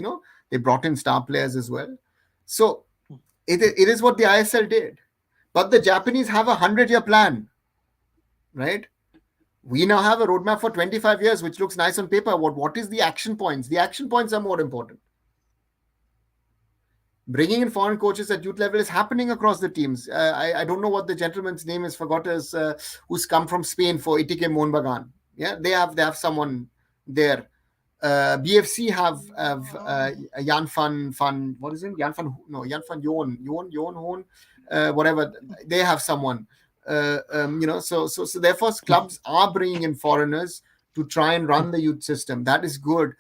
They brought in star players as well. So it is what the ISL did. But the Japanese have a 100-year plan, right? We now have a roadmap for 25 years, which looks nice on paper. What is the action points? The action points are more important. Bringing in foreign coaches at youth level is happening across the teams. I don't know what the gentleman's name is, forgot his, who's come from Spain for Itike Monbagan. Yeah, they have someone there. BFC have Jan van what is it? Jan van Joon Hoon, whatever. They have someone. So therefore clubs are bringing in foreigners to try and run the youth system. That is good.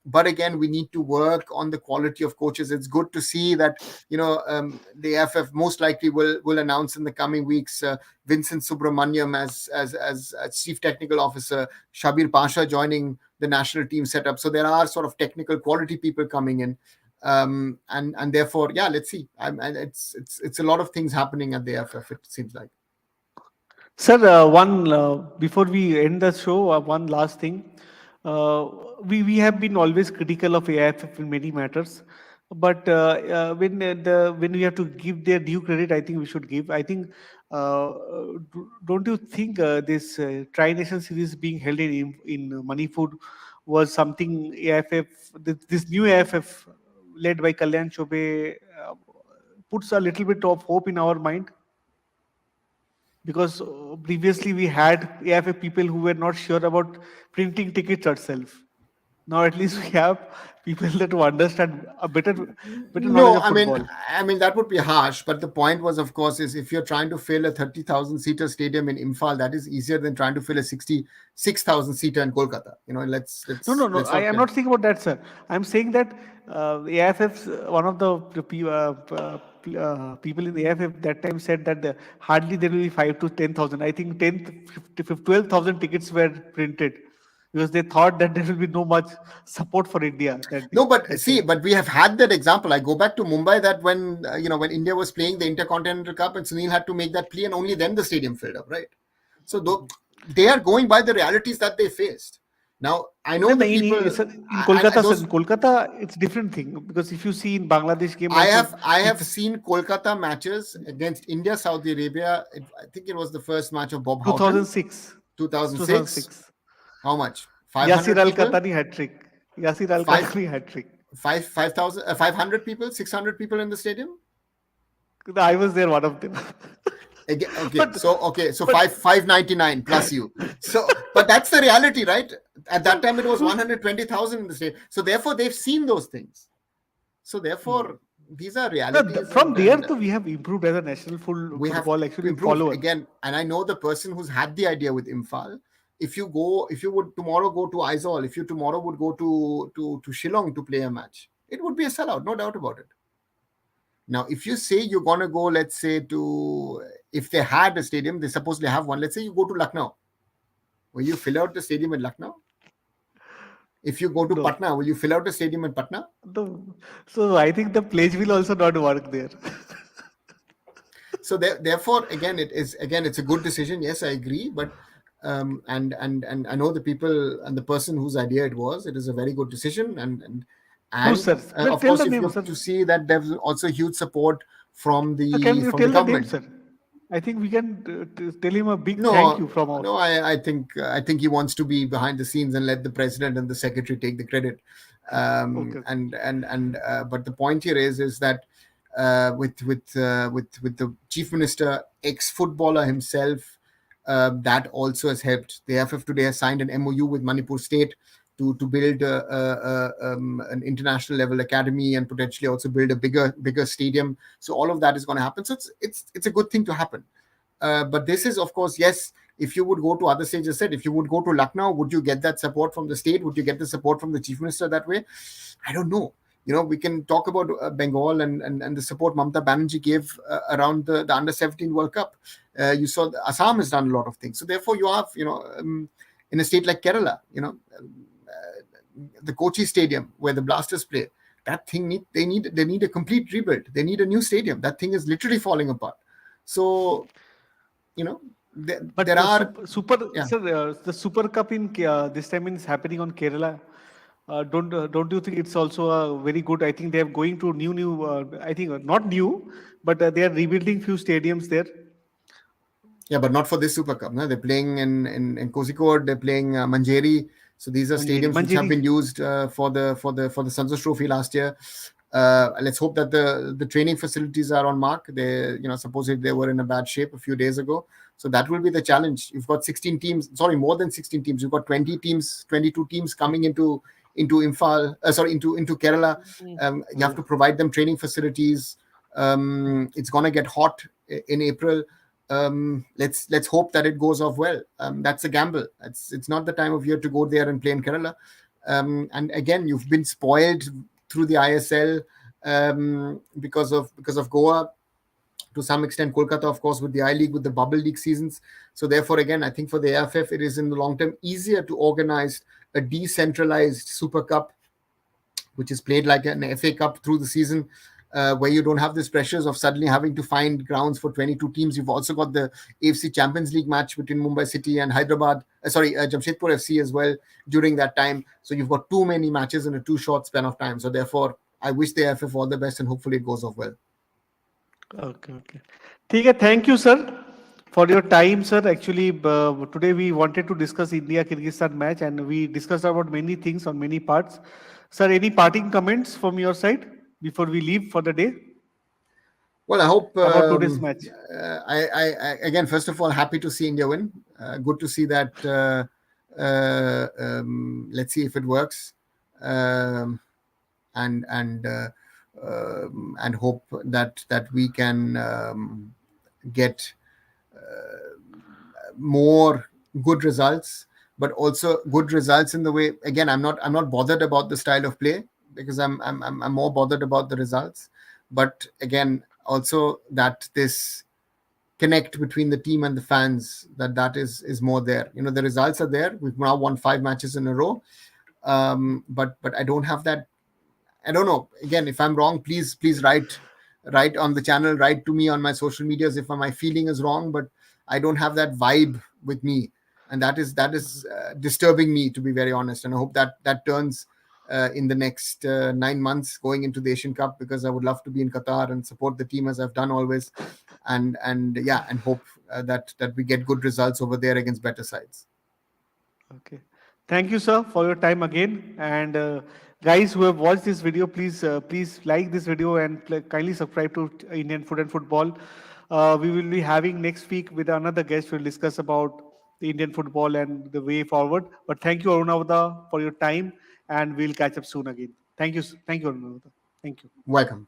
But again, we need to work on the quality of coaches. It's good to see that the FF most likely will announce in the coming weeks Vincent Subramaniam as chief technical officer, Shabir Pasha joining the national team setup. So there are sort of technical quality people coming in, and therefore, yeah, let's see. It's a lot of things happening at the FF. It seems like. Sir, one before we end the show, one last thing. Uh, we have been always critical of AIFF in many matters, but when we have to give their due credit, I think we should give. I think don't you think this Tri Nation series being held in Manipur was something AIFF this new AIFF led by Kalyan Chobe puts a little bit of hope in our mind, because previously we had AFF people who were not sure about printing tickets itself. Now at least we have people that who understand a better knowledge No, of I mean, football. I mean that would be harsh. But the point was, of course, is if you're trying to fill a 30,000 seater stadium in Imphal, that is easier than trying to fill a 66,000 seater in Kolkata. Let's No, no, let's no. let's I not. am not saying about that, sir. I'm saying that AFF's one of the people in the AFF that time said that hardly there will be 5 to 10,000. I think 12,000 tickets were printed because they thought that there will be no much support for India No, but that see, time. but we have had that example. I go back to Mumbai that when India was playing the Intercontinental Cup and Sunil had to make that plea, and only then the stadium filled up, right? So they are going by the realities that they faced. Now I know No, no, the people, sir, those In Kolkata, it's different thing because if you see in Bangladesh game I also, have I have people seen Kolkata matches against India, Saudi Arabia. I think it was the first match of Bob Houghton, 2006, 2006. 2006. How much? Yasir 500 Al people, Khatani hat trick. Yasir Al five Khatani hat trick. 5,000, 500 people, 600 people in the stadium. I was there, one of them. Again, but okay, so but 599 plus you. So, but that's the reality, right? At that time, it was 120,000 in the state. So therefore, they've seen those things. So Hmm. therefore, these are No, realities, from and there to we have improved as a national we have football to actually improve follower. again. And I know the person who's had the idea with Imphal. If you would tomorrow go to Aizawl, if you tomorrow would go to Shillong to play a match, it would be a sellout, no doubt about it. Now, if you say you're gonna go, let's say to, if they had a stadium, they supposedly have one. Let's say you go to Lucknow, will you fill out the stadium in Lucknow? If you go to No, Patna, will you fill out the stadium in Patna? no. So I think the pledge will also not work there. So therefore, again, it's a good decision. Yes, I agree, but and I know the people and the person whose idea it was. It is a very good decision, Who, sir? of Tell course, the if you name, have sir. to see that there's also huge support from Can you from the tell the name, government. sir? I think we can tell him a big thank No, you from our. no, I think he wants to be behind the scenes and let the president and the secretary take the credit. Okay, okay. But the point here is that with the chief minister, ex footballer himself, that also has helped. The FF today has signed an MOU with Manipur State to build an international level academy and potentially also build a bigger stadium. So all of that is going to happen. So it's a good thing to happen. But this is, of course, yes. If you would go to other states, as I said, if you would go to Lucknow, would you get that support from the state? Would you get the support from the chief minister that way? I don't know. We can talk about Bengal and the support Mamata Banerjee gave around the under 17 World Cup. You saw Assam has done a lot of things. So therefore, you have in a state like Kerala, the Kochi Stadium where the Blasters play. That thing they need a complete rebuild. They need a new stadium. That thing is literally falling apart. So you know But there are, yeah. sir, the Super Cup in this time is happening on Kerala. Don't you think it's also a very good? I think they are going to new. I think not new, but they are rebuilding few stadiums there. Yeah, but not for this Super Cup. No? They're playing in Kozhikode. They're playing Manjeri. So these are stadiums which have Manjeri. been used for the Santos Trophy last year. Let's hope that the training facilities are on mark. They supposedly they were in a bad shape a few days ago. So that will be the challenge. You've got 16 teams. Sorry, more than 16 teams. You've got 20 teams, 22 teams coming into Imphal. Sorry, into Kerala. You have to provide them training facilities. It's gonna get hot in April. Let's hope that it goes off well. That's a gamble. It's not the time of year to go there and play in Kerala. And again, you've been spoiled through the ISL because of Goa, to some extent Kolkata, of course, with the I League, with the bubble league seasons. So therefore, again, I think for the AFF, it is in the long term easier to organize a decentralized Super Cup, which is played like an FA Cup through the season, where you don't have these pressures of suddenly having to find grounds for 22 teams. You've also got the AFC Champions League match between Mumbai City and Hyderabad, Jamshedpur FC as well during that time. So you've got too many matches in a too short span of time. So therefore, I wish the AFF all the best and hopefully it goes off well. Okay, okay. ठीक है, thank you, sir, for your time, sir. Actually, today we wanted to discuss India-Kyrgyzstan match, and we discussed about many things on many parts. Sir, any parting comments from your side before we leave for the day Well, I hope. about today's match? Again, first of all, happy to see India win. Good to see that. Let's see if it works, and and uh, and hope that we can get more good results, but also good results in the way. Again, I'm not bothered about the style of play because I'm more bothered about the results. But again, also that this connect between the team and the fans, that is more there. The results are there. We've now won 5 matches in a row, but I don't have that. I don't know. Again, if I'm wrong, please write on the channel, write to me on my social medias if my feeling is wrong. But I don't have that vibe with me, and that is disturbing me, to be very honest. And I hope that turns in the next 9 months going into the Asian Cup, because I would love to be in Qatar and support the team as I've done always, and hope that we get good results over there against better sides. Okay. Thank you, sir, for your time again. And guys who have watched this video, please like this video and kindly subscribe to Indian Food and Football. We will be having next week with another guest. We'll discuss about the Indian football and the way forward. But thank you, Arunavada, for your time, and we'll catch up soon again. Thank you, Arunavada. Thank you. Welcome.